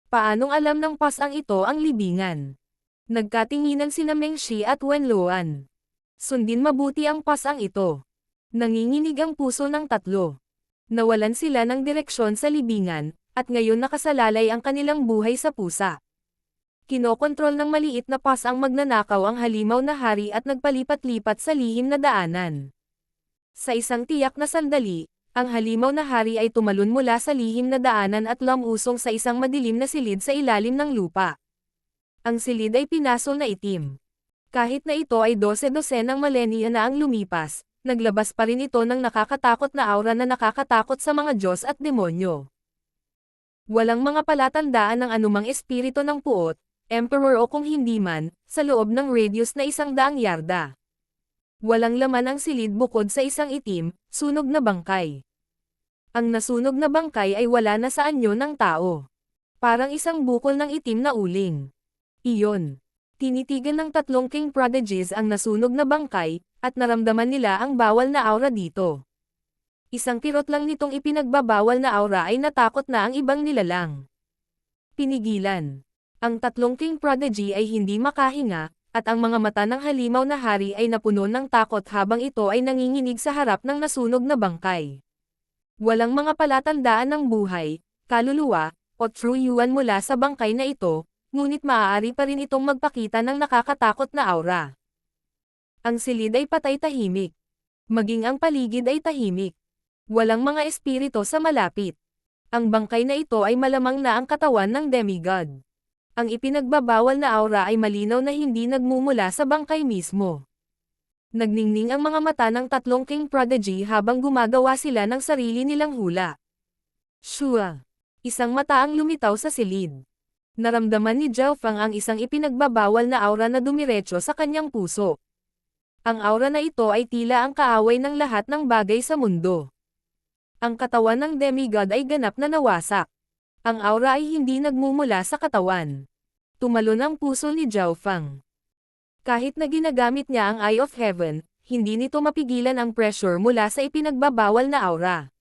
S1: Paanong alam ng pas ang ito ang libingan? Nagkatinginan sina Meng Shi at Wen Luan. Sundin mabuti ang pas ang ito. Nanginginig ang puso ng tatlo. Nawalan sila ng direksyon sa libingan, at ngayon nakasalalay ang kanilang buhay sa pusa. Kinokontrol ng maliit na pas ang magnanakaw ang halimaw na hari at nagpalipat-lipat sa lihim na daanan. Sa isang tiyak na sandali, ang halimaw na hari ay tumalon mula sa lihim na daanan at lumusong sa isang madilim na silid sa ilalim ng lupa. Ang silid ay pinasol na itim. Kahit na ito ay 12 ng milenya na ang lumipas, naglabas pa rin ito ng nakakatakot na aura na nakakatakot sa mga Diyos at demonyo. Walang mga palatandaan ng anumang espiritu ng puot, Emperor o kung hindi man, sa loob ng radius na 100 yarda. Walang laman ang silid bukod sa isang itim, sunog na bangkay. Ang nasunog na bangkay ay wala na sa anyo ng tao. Parang isang bukol ng itim na uling. Iyon. Tinitigan ng tatlong King Prodigies ang nasunog na bangkay, at naramdaman nila ang bawal na aura dito. Isang kirot lang nitong ipinagbabawal na aura ay natakot na ang ibang nilalang. Pinigilan. Ang tatlong King Prodigy ay hindi makahinga, at ang mga mata ng halimaw na hari ay napuno ng takot habang ito ay nanginginig sa harap ng nasunog na bangkay. Walang mga palatandaan ng buhay, kaluluwa, o true yuan mula sa bangkay na ito, ngunit maaari pa rin itong magpakita ng nakakatakot na aura. Ang silid ay patay tahimik. Maging ang paligid ay tahimik. Walang mga espiritu sa malapit. Ang bangkay na ito ay malamang na ang katawan ng demigod. Ang ipinagbabawal na aura ay malinaw na hindi nagmumula sa bangkay mismo. Nagningning ang mga mata ng tatlong King Prodigy habang gumagawa sila ng sarili nilang hula. Shua! Isang mata ang lumitaw sa silid. Naramdaman ni Zhao Fang ang isang ipinagbabawal na aura na dumiretso sa kanyang puso. Ang aura na ito ay tila ang kaaway ng lahat ng bagay sa mundo. Ang katawan ng demigod ay ganap na nawasak. Ang aura ay hindi nagmumula sa katawan. Tumalon ang puso ni Zhao Fang. Kahit na ginagamit niya ang Eye of Heaven, hindi nito mapigilan ang pressure mula sa ipinagbabawal na aura.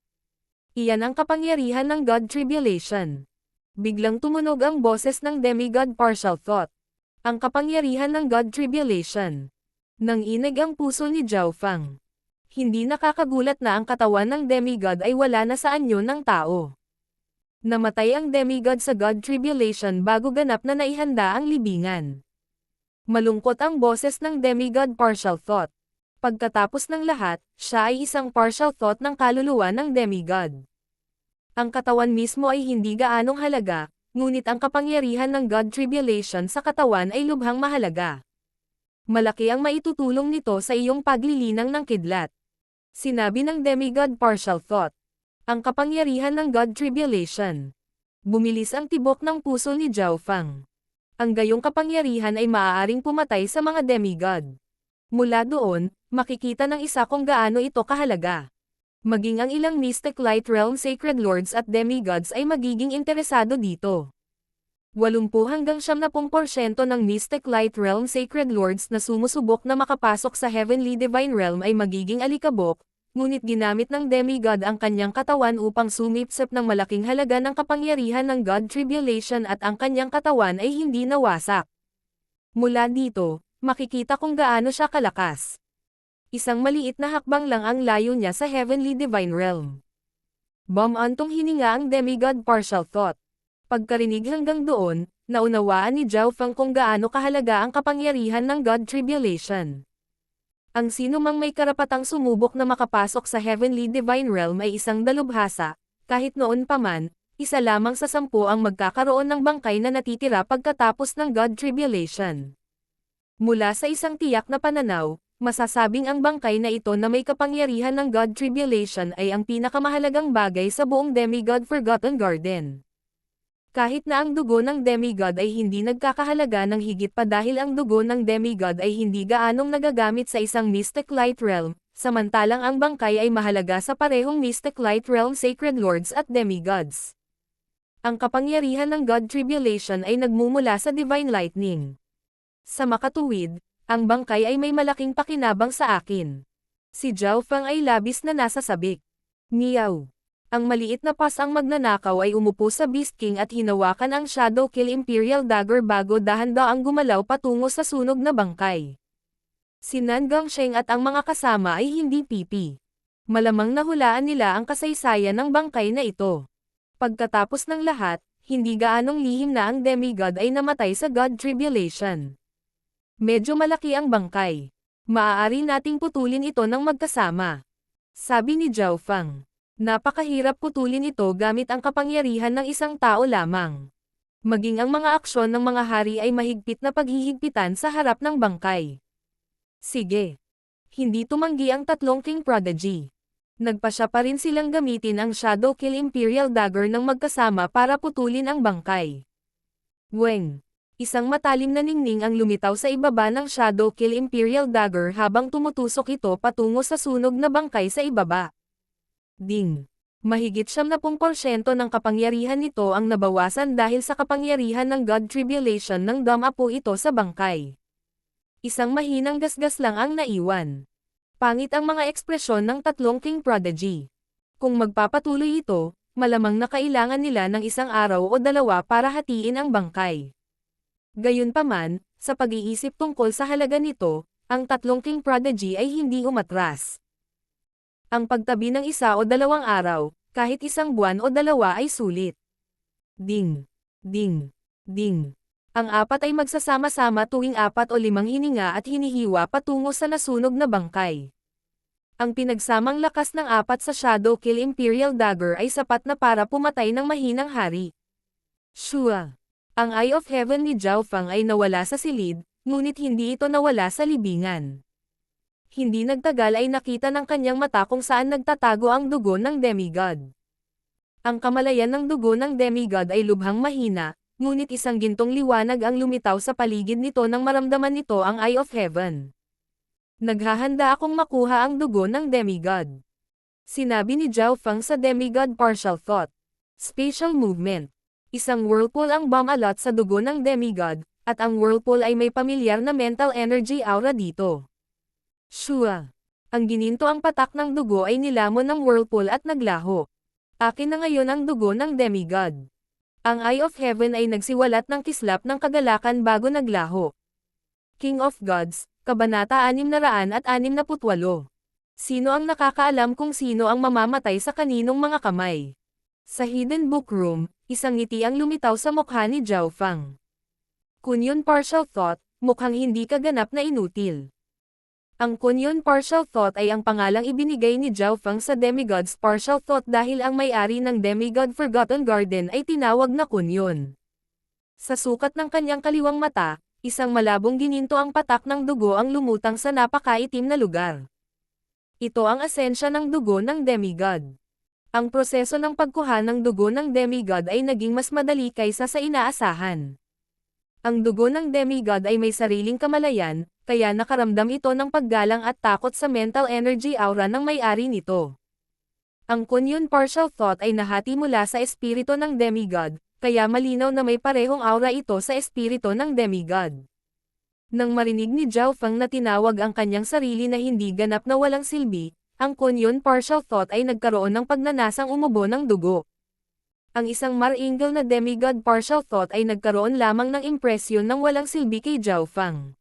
S1: Iyan ang kapangyarihan ng God Tribulation. Biglang tumunog ang boses ng demigod Partial Thought. Ang kapangyarihan ng God Tribulation. Nanginig ang puso ni Zhao Fang. Hindi nakakagulat na ang katawan ng demigod ay wala na sa anyo ng tao. Namatay ang demigod sa God Tribulation bago ganap na naihanda ang libingan. Malungkot ang boses ng demigod Partial Thought. Pagkatapos ng lahat, siya ay isang partial thought ng kaluluwa ng demigod. Ang katawan mismo ay hindi gaanong halaga, ngunit ang kapangyarihan ng God Tribulation sa katawan ay lubhang mahalaga. Malaki ang maitutulong nito sa iyong paglilinang ng kidlat. Sinabi ng demigod Partial Thought. Ang kapangyarihan ng God Tribulation. Bumilis ang tibok ng puso ni Zhao Fang. Ang gayong kapangyarihan ay maaaring pumatay sa mga demigod. Mula doon, makikita ng isa kung gaano ito kahalaga. Maging ang ilang Mystic Light Realm Sacred Lords at Demigods ay magiging interesado dito. 80 hanggang 70% ng Mystic Light Realm Sacred Lords na sumusubok na makapasok sa Heavenly Divine Realm ay magiging alikabok, ngunit ginamit ng demigod ang kanyang katawan upang sumipsip ng malaking halaga ng kapangyarihan ng God Tribulation at ang kanyang katawan ay hindi nawasak. Mula dito, makikita kung gaano siya kalakas. Isang maliit na hakbang lang ang layo niya sa Heavenly Divine Realm. Bumantong hininga ang demigod Partial Thought. Pagkarinig hanggang doon, naunawaan ni Zhao Fang kung gaano kahalaga ang kapangyarihan ng God Tribulation. Ang sino mang may karapatang sumubok na makapasok sa Heavenly Divine Realm ay isang dalubhasa, kahit noon pa man, isa lamang sa 10 ang magkakaroon ng bangkay na natitira pagkatapos ng God Tribulation. Mula sa isang tiyak na pananaw, masasabing ang bangkay na ito na may kapangyarihan ng God Tribulation ay ang pinakamahalagang bagay sa buong Demigod Forgotten Garden. Kahit na ang dugo ng demigod ay hindi nagkakahalaga ng higit pa dahil ang dugo ng demigod ay hindi gaanong nagagamit sa isang Mystic Light Realm, samantalang ang bangkay ay mahalaga sa parehong Mystic Light Realm Sacred Lords at Demigods. Ang kapangyarihan ng God Tribulation ay nagmumula sa Divine Lightning. Sa makatuwid, ang bangkay ay may malaking pakinabang sa akin. Si Zhao Fang ay labis na nasa sabik. Meow. Ang maliit na pas ang magnanakaw ay umupo sa Beast King at hinawakan ang Shadow Kill Imperial Dagger bago dahan-daang gumalaw patungo sa sunog na bangkay. Si Nan Gongsheng at ang mga kasama ay hindi pipi. Malamang nahulaan nila ang kasaysayan ng bangkay na ito. Pagkatapos ng lahat, hindi gaanong lihim na ang demigod ay namatay sa God Tribulation. Medyo malaki ang bangkay. Maaari nating putulin ito ng magkasama. Sabi ni Zhao Fang. Napakahirap putulin ito gamit ang kapangyarihan ng isang tao lamang. Maging ang mga aksyon ng mga hari ay mahigpit na paghihigpitan sa harap ng bangkay. Sige. Hindi tumanggi ang tatlong King Prodigy. Nagpasya pa rin silang gamitin ang Shadow Kill Imperial Dagger ng magkasama para putulin ang bangkay. Weng. Isang matalim na ningning ang lumitaw sa ibaba ng Shadow Kill Imperial Dagger habang tumutusok ito patungo sa sunog na bangkay sa ibaba. Ding. Mahigit 70% ng kapangyarihan nito ang nabawasan dahil sa kapangyarihan ng God Tribulation nang dumapo ito sa bangkay. Isang mahinang gasgas lang ang naiwan. Pangit ang mga ekspresyon ng tatlong King Prodigy. Kung magpapatuloy ito, malamang na kailangan nila ng isang araw o dalawa para hatiin ang bangkay. Gayunpaman, sa pag-iisip tungkol sa halaga nito, ang tatlong King Prodigy ay hindi umatras. Ang pagtabi ng isa o dalawang araw, kahit isang buwan o dalawa ay sulit. Ding. Ding. Ding. Ang apat ay magsasama-sama tuwing 4 o 5 hininga at hinihiwa patungo sa nasunog na bangkay. Ang pinagsamang lakas ng 4 sa Shadow Kill Imperial Dagger ay sapat na para pumatay ng mahinang hari. Shua. Ang Eye of Heaven ni Zhao Fang ay nawala sa silid, ngunit hindi ito nawala sa libingan. Hindi nagtagal ay nakita ng kanyang mata kung saan nagtatago ang dugo ng demigod. Ang kamalayan ng dugo ng demigod ay lubhang mahina, ngunit isang gintong liwanag ang lumitaw sa paligid nito nang maramdaman nito ang Eye of Heaven. Naghahanda akong makuha ang dugo ng demigod. Sinabi ni Zhao Feng sa demigod partial thought. Spatial movement. Isang whirlpool ang bumalot sa dugo ng demigod, at ang whirlpool ay may pamilyar na mental energy aura dito. Shua. Ang gininto ang patak ng dugo ay nilamon ng whirlpool at naglaho. Akin na ngayon ang dugo ng demigod. Ang Eye of Heaven ay nagsiwalat ng kislap ng kagalakan bago naglaho. King of Gods, Kabanata 668. Sino ang nakakaalam kung sino ang mamamatay sa kaninong mga kamay? Sa Hidden Book Room, isang ngiti ang lumitaw sa mukha ni Zhao Feng. Kunyon partial thought, mukhang hindi kaganap na inutil. Ang Kunyon partial thought ay ang pangalang ibinigay ni Zhao Feng sa Demigod's partial thought dahil ang may-ari ng Demigod Forgotten Garden ay tinawag na Kunyon. Sa sukat ng kanyang kaliwang mata, isang malabong gininto ang patak ng dugo ang lumutang sa napakaitim na lugar. Ito ang asensya ng dugo ng demigod. Ang proseso ng pagkuha ng dugo ng demigod ay naging mas madali kaysa sa inaasahan. Ang dugo ng demigod ay may sariling kamalayan, kaya nakaramdam ito ng paggalang at takot sa mental energy aura ng may-ari nito. Ang Kunyon partial thought ay nahati mula sa espiritu ng demigod, kaya malinaw na may parehong aura ito sa espiritu ng demigod. Nang marinig ni Zhao Feng na tinawag ang kanyang sarili na hindi ganap na walang silbi, ang Kunyon partial thought ay nagkaroon ng pagnanasang umubo ng dugo. Ang isang Mar-Angel na demigod partial thought ay nagkaroon lamang ng impresyon ng walang silbi kay Zhao Feng.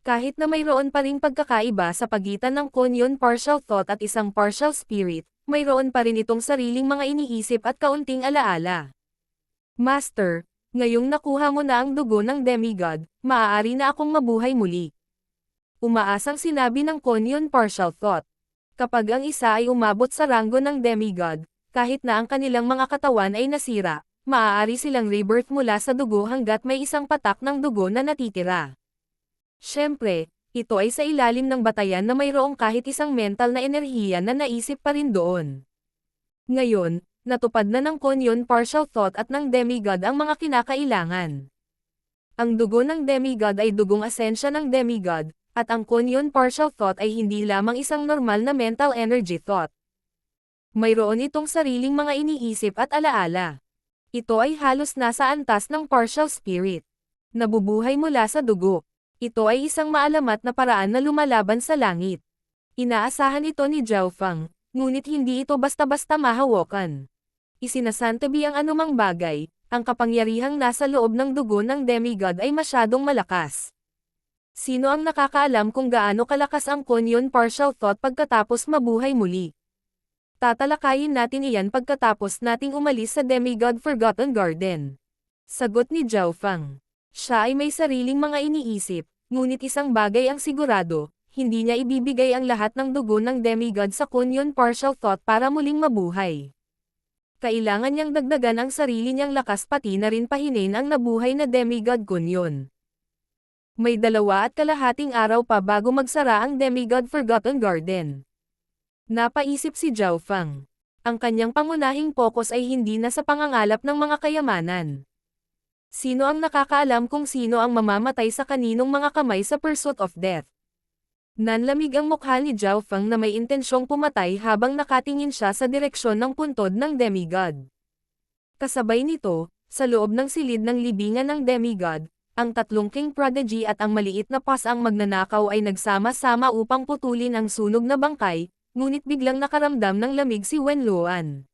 S1: Kahit na mayroon pa ring pagkakaiba sa pagitan ng Kunyon partial thought at isang partial spirit, mayroon pa rin itong sariling mga iniisip at kaunting alaala. Master, ngayong nakuha mo na ang dugo ng demigod, maaari na akong mabuhay muli. Umaasang sinabi ng Kunyon partial thought. Kapag ang isa ay umabot sa ranggo ng demigod, kahit na ang kanilang mga katawan ay nasira, maaari silang rebirth mula sa dugo hanggat may isang patak ng dugo na natitira. Siyempre, ito ay sa ilalim ng batayan na mayroong kahit isang mental na enerhiya na naisip pa rin doon. Ngayon, natupad na ng Kunyon partial thought at ng demigod ang mga kinakailangan. Ang dugo ng demigod ay dugong asensya ng demigod, at ang Kunyon partial thought ay hindi lamang isang normal na mental energy thought. Mayroon itong sariling mga iniisip at alaala. Ito ay halos nasa antas ng partial spirit. Nabubuhay mula sa dugo. Ito ay isang maalamat na paraan na lumalaban sa langit. Inaasahan ito ni Zhao Feng, ngunit hindi ito basta-basta mahawakan. Isinasantabi ang anumang bagay, ang kapangyarihang nasa loob ng dugo ng demigod ay masyadong malakas. Sino ang nakakaalam kung gaano kalakas ang Kunyon partial thought pagkatapos mabuhay muli? Tatalakayin natin iyan pagkatapos nating umalis sa Demigod Forgotten Garden. Sagot ni Zhao Feng. Siya ay may sariling mga iniisip, ngunit isang bagay ang sigurado, hindi niya ibibigay ang lahat ng dugo ng demigod sa Kunyon partial thought para muling mabuhay. Kailangan niyang dagdagan ang sarili niyang lakas pati na rin pahinin ang nabuhay na demigod Kunyon. May 2.5 araw pa bago magsara ang Demigod Forgotten Garden. Napaisip si Zhao Feng. Ang kanyang pangunahing focus ay hindi na sa pangangalap ng mga kayamanan. Sino ang nakakaalam kung sino ang mamamatay sa kaninong mga kamay sa pursuit of death? Nanlamig ang mukha ni Zhao Feng na may intensyong pumatay habang nakatingin siya sa direksyon ng puntod ng demigod. Kasabay nito, sa loob ng silid ng libingan ng demigod, ang 3 King Prodigy at ang maliit na pasang magnanakaw ay nagsama-sama upang putulin ang sunog na bangkay, ngunit biglang nakaramdam ng lamig si Wenluan.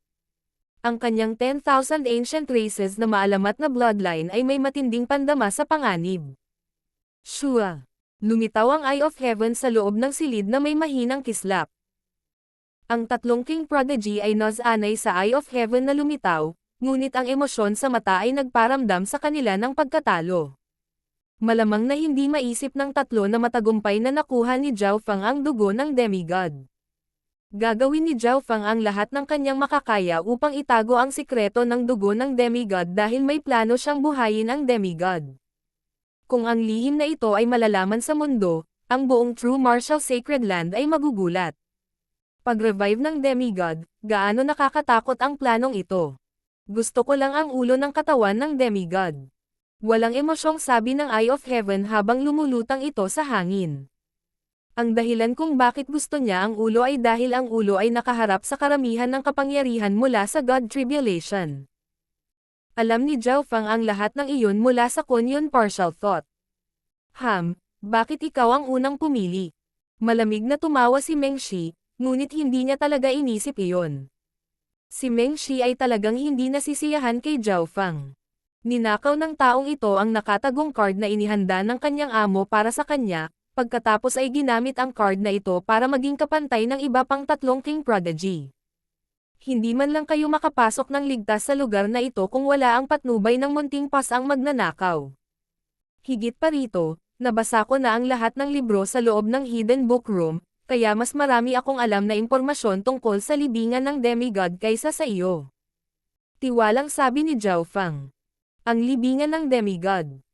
S1: Ang kanyang 10,000 ancient races na maalamat na bloodline ay may matinding pandama sa panganib. Shua. Lumitaw ang Eye of Heaven sa loob ng silid na may mahinang kislap. Ang 3 King Prodigy ay nag-anay sa Eye of Heaven na lumitaw, ngunit ang emosyon sa mata ay nagparamdam sa kanila ng pagkatalo. Malamang na hindi maisip ng 3 na matagumpay na nakuha ni Zhao Feng ang dugo ng demigod. Gagawin ni Zhao Feng ang lahat ng kanyang makakaya upang itago ang sikreto ng dugo ng demigod dahil may plano siyang buhayin ang demigod. Kung ang lihim na ito ay malalaman sa mundo, ang buong True Martial Sacred Land ay magugulat. Pag-revive ng demigod, gaano nakakatakot ang planong ito. Gusto ko lang ang ulo ng katawan ng demigod. Walang emosyong sabi ng Eye of Heaven habang lumulutang ito sa hangin. Ang dahilan kung bakit gusto niya ang ulo ay dahil ang ulo ay nakaharap sa karamihan ng kapangyarihan mula sa God Tribulation. Alam ni Zhao Fang ang lahat ng iyon mula sa Kunyun Partial Thought. Bakit ikaw ang unang pumili? Malamig na tumawa si Meng Shi, ngunit hindi niya talaga inisip iyon. Si Meng Shi ay talagang hindi nasisiyahan kay Zhao Fang. Ninakaw ng taong ito ang nakatagong card na inihanda ng kanyang amo para sa kanya, pagkatapos ay ginamit ang card na ito para maging kapantay ng iba pang tatlong King Prodigy. Hindi man lang kayo makapasok ng ligtas sa lugar na ito kung wala ang patnubay ng munting pas ang magnanakaw. Higit pa rito, nabasa ko na ang lahat ng libro sa loob ng Hidden Book Room, kaya mas marami akong alam na impormasyon tungkol sa libingan ng demigod kaysa sa iyo. Tiwalang sabi ni Zhao Fang. Ang libingan ng demigod.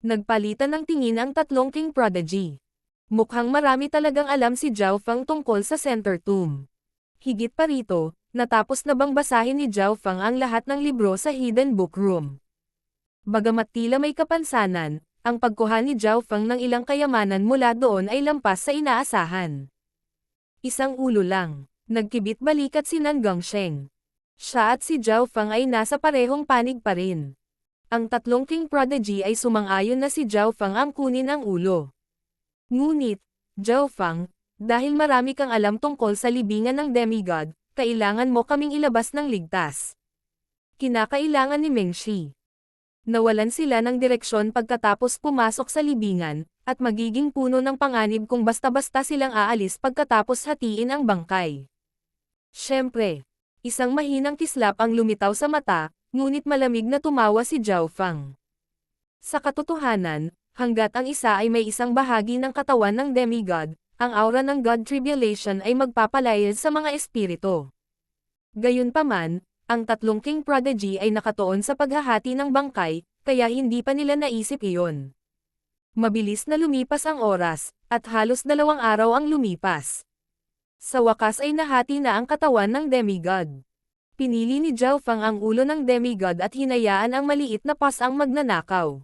S1: Nagpalitan ng tingin ang tatlong King Prodigy. Mukhang marami talagang alam si Zhao Fang tungkol sa Center Tomb. Higit pa rito, natapos na bang basahin ni Zhao Fang ang lahat ng libro sa Hidden Book Room. Bagamat tila may kapansanan, ang pagkuha ni Zhao Fang ng ilang kayamanan mula doon ay lampas sa inaasahan. Isang ulo lang. Nagkibit balikat si Nan Gongsheng. Siya at si Zhao Fang ay nasa parehong panig pa rin. Ang tatlong King Prodigy ay sumang-ayon na si Zhao Fang ang kunin ang ulo. Ngunit, Zhao Fang, dahil marami kang alam tungkol sa libingan ng demigod, kailangan mo kaming ilabas ng ligtas. Kinakailangan ni Meng Shi. Nawalan sila ng direksyon pagkatapos pumasok sa libingan, at magiging puno ng panganib kung basta-basta silang aalis pagkatapos hatiin ang bangkay. Siyempre, isang mahinang kislap ang lumitaw sa mata, ngunit malamig na tumawa si Zhao Fang. Sa katotohanan, hanggat ang isa ay may isang bahagi ng katawan ng demigod, ang aura ng God Tribulation ay magpapalayas sa mga espiritu. Gayunpaman, ang tatlong King Prodigy ay nakatuon sa paghahati ng bangkay, kaya hindi pa nila naisip iyon. Mabilis na lumipas ang oras, at halos 2 araw ang lumipas. Sa wakas ay nahati na ang katawan ng demigod. Pinili ni Zhao Fang ang ulo ng demigod at hinayaan ang maliit na pas ang magnanakaw.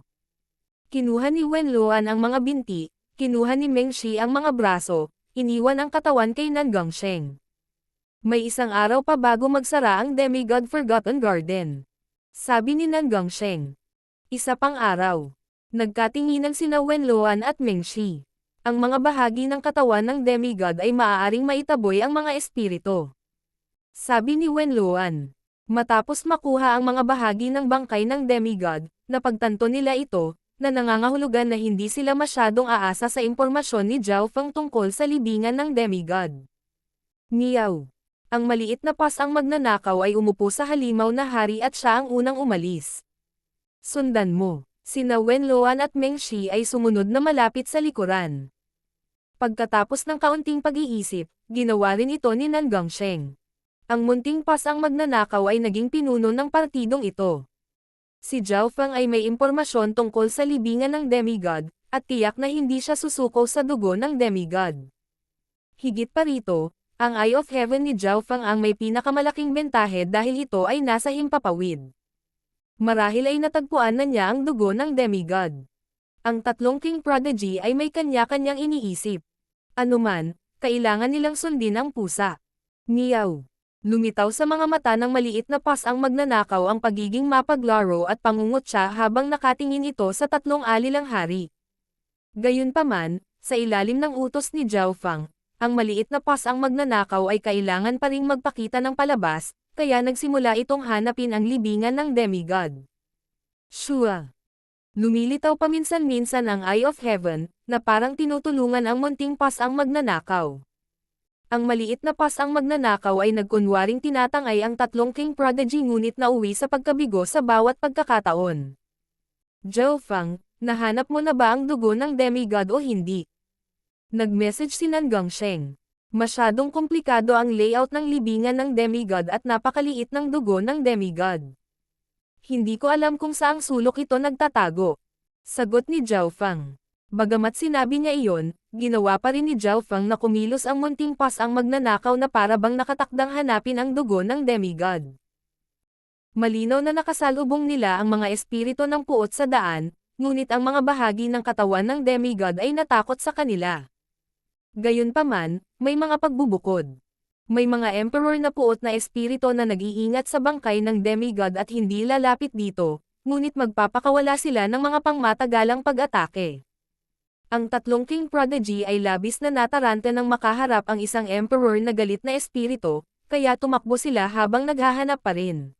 S1: Kinuha ni Wen Luan ang mga binti, kinuha ni Meng Shi ang mga braso, iniwan ang katawan kay Nan Gongsheng. May isang araw pa bago magsara ang Demigod Forgotten Garden. Sabi ni Nan Gongsheng. Isa pang araw. Nagkatinginan sina Wen Luan at Meng Shi. Ang mga bahagi ng katawan ng demigod ay maaaring maitaboy ang mga espiritu. Sabi ni Wen Luan. Matapos makuha ang mga bahagi ng bangkay ng demigod, napagtanto nila ito, na nangangahulugan na hindi sila masyadong aasa sa impormasyon ni Zhao Fang tungkol sa libingan ng demigod. Miyaw. Ang maliit na pas ang magnanakaw ay umupo sa halimaw na hari at siya ang unang umalis. Sundan mo. Sina Wen Luan at Meng Shi ay sumunod na malapit sa likuran. Pagkatapos ng kaunting pag-iisip, ginawa rin ito ni Nan Gongsheng. Ang munting pas ang magnanakaw ay naging pinuno ng partidong ito. Si Zhao Fang ay may impormasyon tungkol sa libingan ng demigod, at tiyak na hindi siya susuko sa dugo ng demigod. Higit pa rito, ang Eye of Heaven ni Zhao Fang ang may pinakamalaking bentahe dahil ito ay nasa himpapawid. Marahil ay natagpuan na niya ang dugo ng demigod. Ang tatlong King Prodigy ay may kanya-kanyang iniisip. Anuman, kailangan nilang sundin ang pusa. Miyaw. Lumitaw sa mga mata ng maliit na pas ang magnanakaw ang pagiging mapaglaro at pangungutya habang nakatingin ito sa tatlong alilang hari. Gayunpaman, sa ilalim ng utos ni Zhao Fang, ang maliit na pas ang magnanakaw ay kailangan pa ring magpakita ng palabas, kaya nagsimula itong hanapin ang libingan ng demigod. Shua. Lumilitaw paminsan-minsan ang Eye of Heaven, na parang tinutulungan ang munting pas ang magnanakaw. Ang maliit na pas ang magnanakaw ay nagkunwaring tinatangay ang tatlong King Prodigy ngunit nauwi sa pagkabigo sa bawat pagkakataon. Zhao Fang, nahanap mo na ba ang dugo ng demigod o hindi? Nag-message si Nan Gongsheng. Masyadong komplikado ang layout ng libingan ng demigod at napakaliit ng dugo ng demigod. Hindi ko alam kung saang sulok ito nagtatago. Sagot ni Zhao Fang. Bagamat sinabi niya iyon, ginawa pa rin ni Zhao Feng na kumilos ang munting pasang magnanakaw na para bang nakatakdang hanapin ang dugo ng demigod. Malinaw na nakasalubong nila ang mga espiritu ng puot sa daan, ngunit ang mga bahagi ng katawan ng demigod ay natakot sa kanila. Gayunpaman, may mga pagbubukod. May mga emperor na puot na espiritu na nag-iingat sa bangkay ng demigod at hindi lalapit dito, ngunit magpapakawala sila ng mga pangmatagalang pag-atake. Ang tatlong King Prodigy ay labis na nataranta nang makaharap ang isang emperor na galit na espiritu, kaya tumakbo sila habang naghahanap pa rin.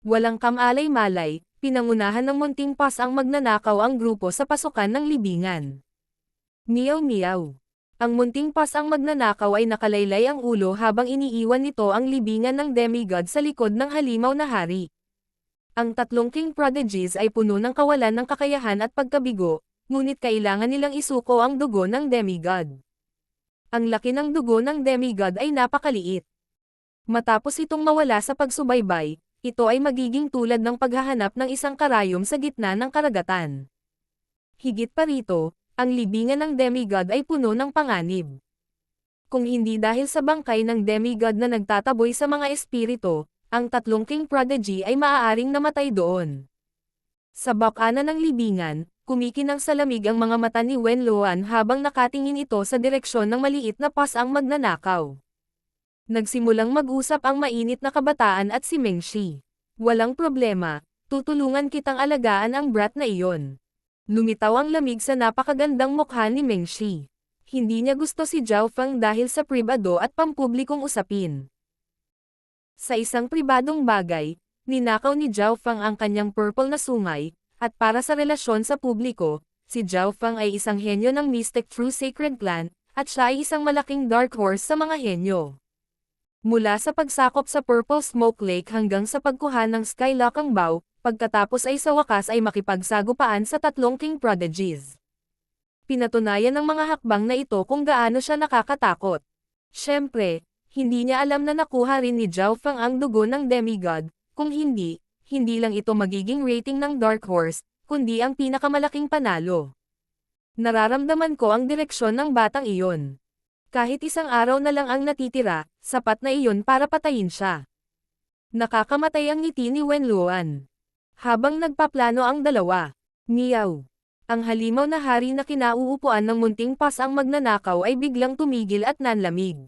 S1: Walang kamalay-malay, pinangunahan ng munting pas ang magnanakaw ang grupo sa pasukan ng libingan. Meow meow. Ang munting pas ang magnanakaw ay nakalaylay ang ulo habang iniiwan nito ang libingan ng demigod sa likod ng halimaw na hari. Ang tatlong King Prodigies ay puno ng kawalan ng kakayahan at pagkabigo, ngunit kailangan nilang isuko ang dugo ng demigod. Ang laki ng dugo ng demigod ay napakaliit. Matapos itong mawala sa pagsubaybay, ito ay magiging tulad ng paghahanap ng isang karayom sa gitna ng karagatan. Higit pa rito, ang libingan ng demigod ay puno ng panganib. Kung hindi dahil sa bangkay ng demigod na nagtataboy sa mga espiritu, ang tatlong King Prodigy ay maaaring namatay doon. Sa bakanan ng libingan, kumikinang sa lamig ang mga mata ni Wenluan habang nakatingin ito sa direksyon ng maliit na pas ang magnanakaw. Nagsimulang mag-usap ang mainit na kabataan at si Mengshi. Walang problema, tutulungan kitang alagaan ang brat na iyon. Lumitaw ang lamig sa napakagandang mukha ni Mengshi. Hindi niya gusto si Zhao Feng dahil sa pribado at pampublikong usapin. Sa isang pribadong bagay, ninakaw ni Zhao Feng ang kanyang purple na sungay, at para sa relasyon sa publiko, si Zhao Feng ay isang henyo ng Mystic True Sacred Clan, at siya ay isang malaking dark horse sa mga henyo. Mula sa pagsakop sa Purple Smoke Lake hanggang sa pagkuha ng Skylock ang Bao, pagkatapos ay sa wakas ay makipagsagupaan sa tatlong King Prodigies. Pinatunayan ng mga hakbang na ito kung gaano siya nakakatakot. Siyempre, hindi niya alam na nakuha rin ni Zhao Feng ang dugo ng demigod, kung hindi lang ito magiging rating ng Dark Horse, kundi ang pinakamalaking panalo. Nararamdaman ko ang direksyon ng batang iyon. Kahit isang araw na lang ang natitira, sapat na iyon para patayin siya. Nakakamatay ang ngiti ni Wenluan. Habang nagpaplano ang dalawa, meow. Ang halimaw na hari na kinauupuan ng munting pas ang magnanakaw ay biglang tumigil at nanlamig.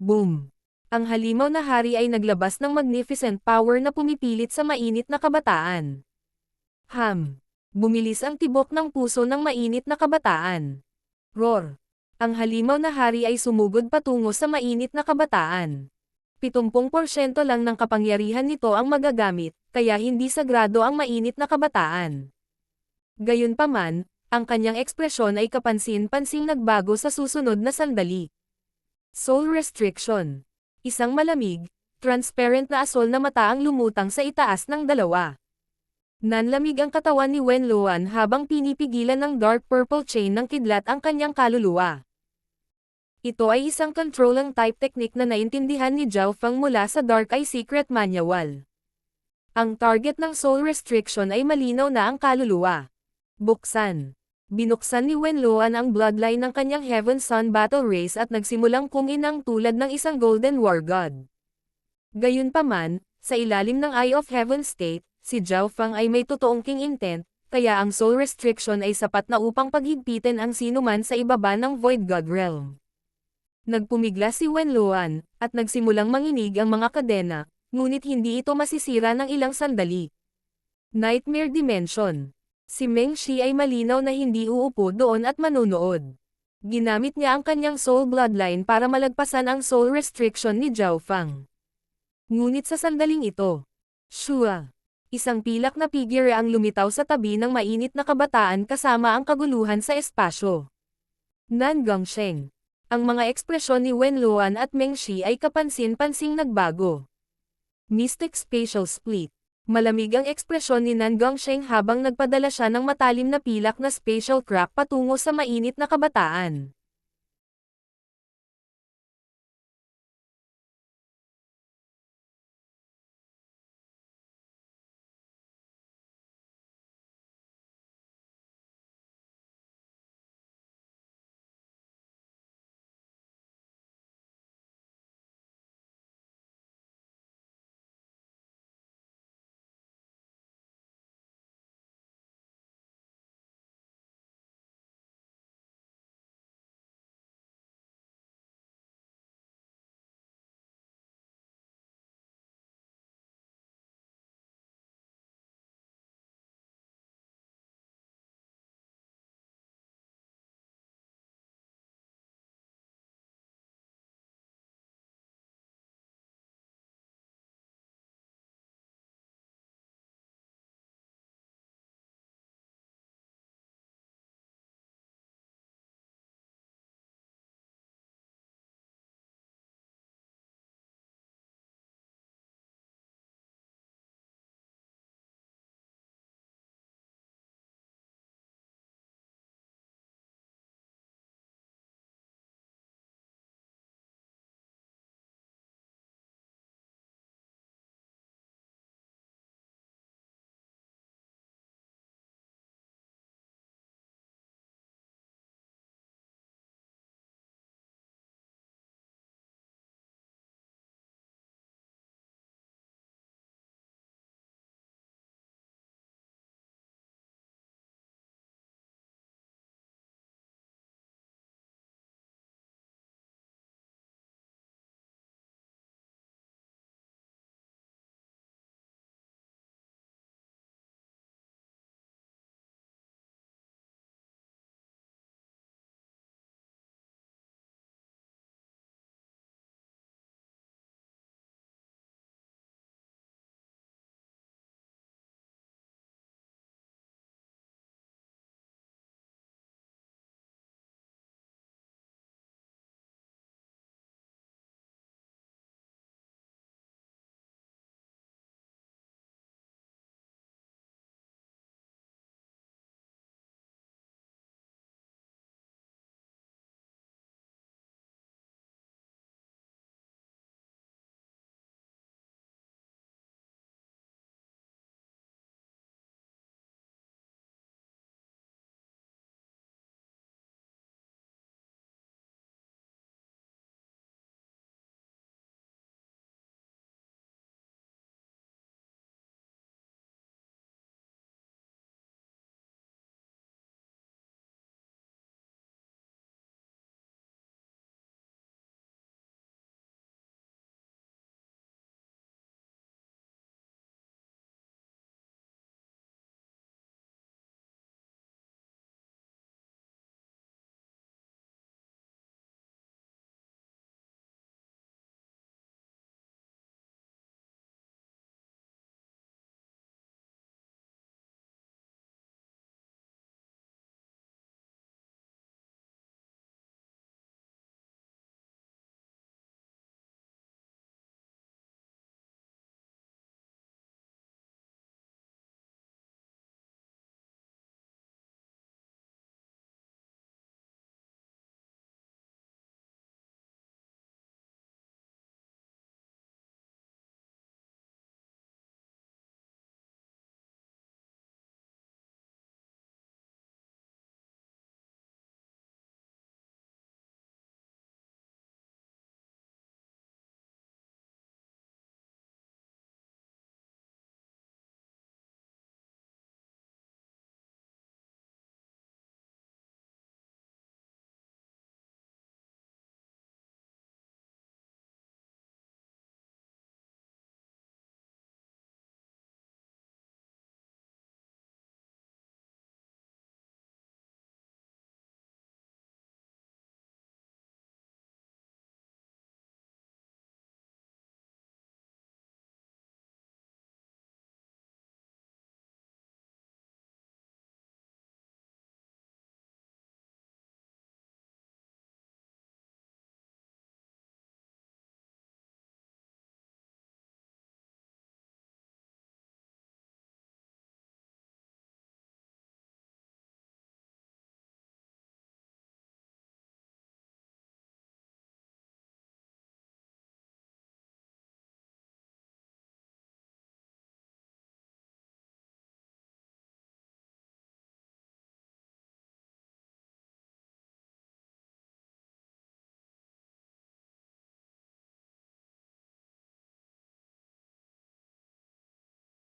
S1: Boom! Ang halimaw na hari ay naglabas ng magnificent power na pumipilit sa mainit na kabataan. Bumilis ang tibok ng puso ng mainit na kabataan. Roar! Ang halimaw na hari ay sumugod patungo sa mainit na kabataan. 70% lang ng kapangyarihan nito ang magagamit, kaya hindi sagrado ang mainit na kabataan. Gayunpaman, ang kanyang ekspresyon ay kapansin-pansing nagbago sa susunod na sandali. Soul Restriction. Isang malamig, transparent na asol na mata ang lumutang sa itaas ng dalawa. Nanlamig ang katawan ni Wenluan habang pinipigilan ng dark purple chain ng kidlat ang kanyang kaluluwa. Ito ay isang controlling type technique na naintindihan ni Zhao Feng mula sa Dark Eye Secret Manual. Ang target ng soul restriction ay malinaw na ang kaluluwa. Buksan. Binuksan ni Wenluan ang bloodline ng kanyang Heaven Sun Battle Race at nagsimulang kuminang tulad ng isang Golden War God. Gayunpaman, sa ilalim ng Eye of Heaven State, si Zhao Feng ay may totoong king intent, kaya ang soul restriction ay sapat na upang paghigpitin ang sinuman sa ibaba ng Void God Realm. Nagpumigla si Wenluan, at nagsimulang manginig ang mga kadena, ngunit hindi ito masisira ng ilang sandali. Nightmare Dimension. Si Mengshi ay malinaw na hindi uupo doon at manunood. Ginamit niya ang kanyang soul bloodline para malagpasan ang soul restriction ni Zhao Feng. Ngunit sa sandaling ito, Shua, isang pilak na figure ang lumitaw sa tabi ng mainit na kabataan kasama ang kaguluhan sa espasyo. Nan Gongsheng. Ang mga ekspresyon ni Wenluan at Mengshi ay kapansin-pansing nagbago. Mystic Spatial Split. Malamig ang ekspresyon ni Nan Gongsheng habang nagpadala siya ng matalim na pilak na spatial crack patungo sa mainit na kabataan.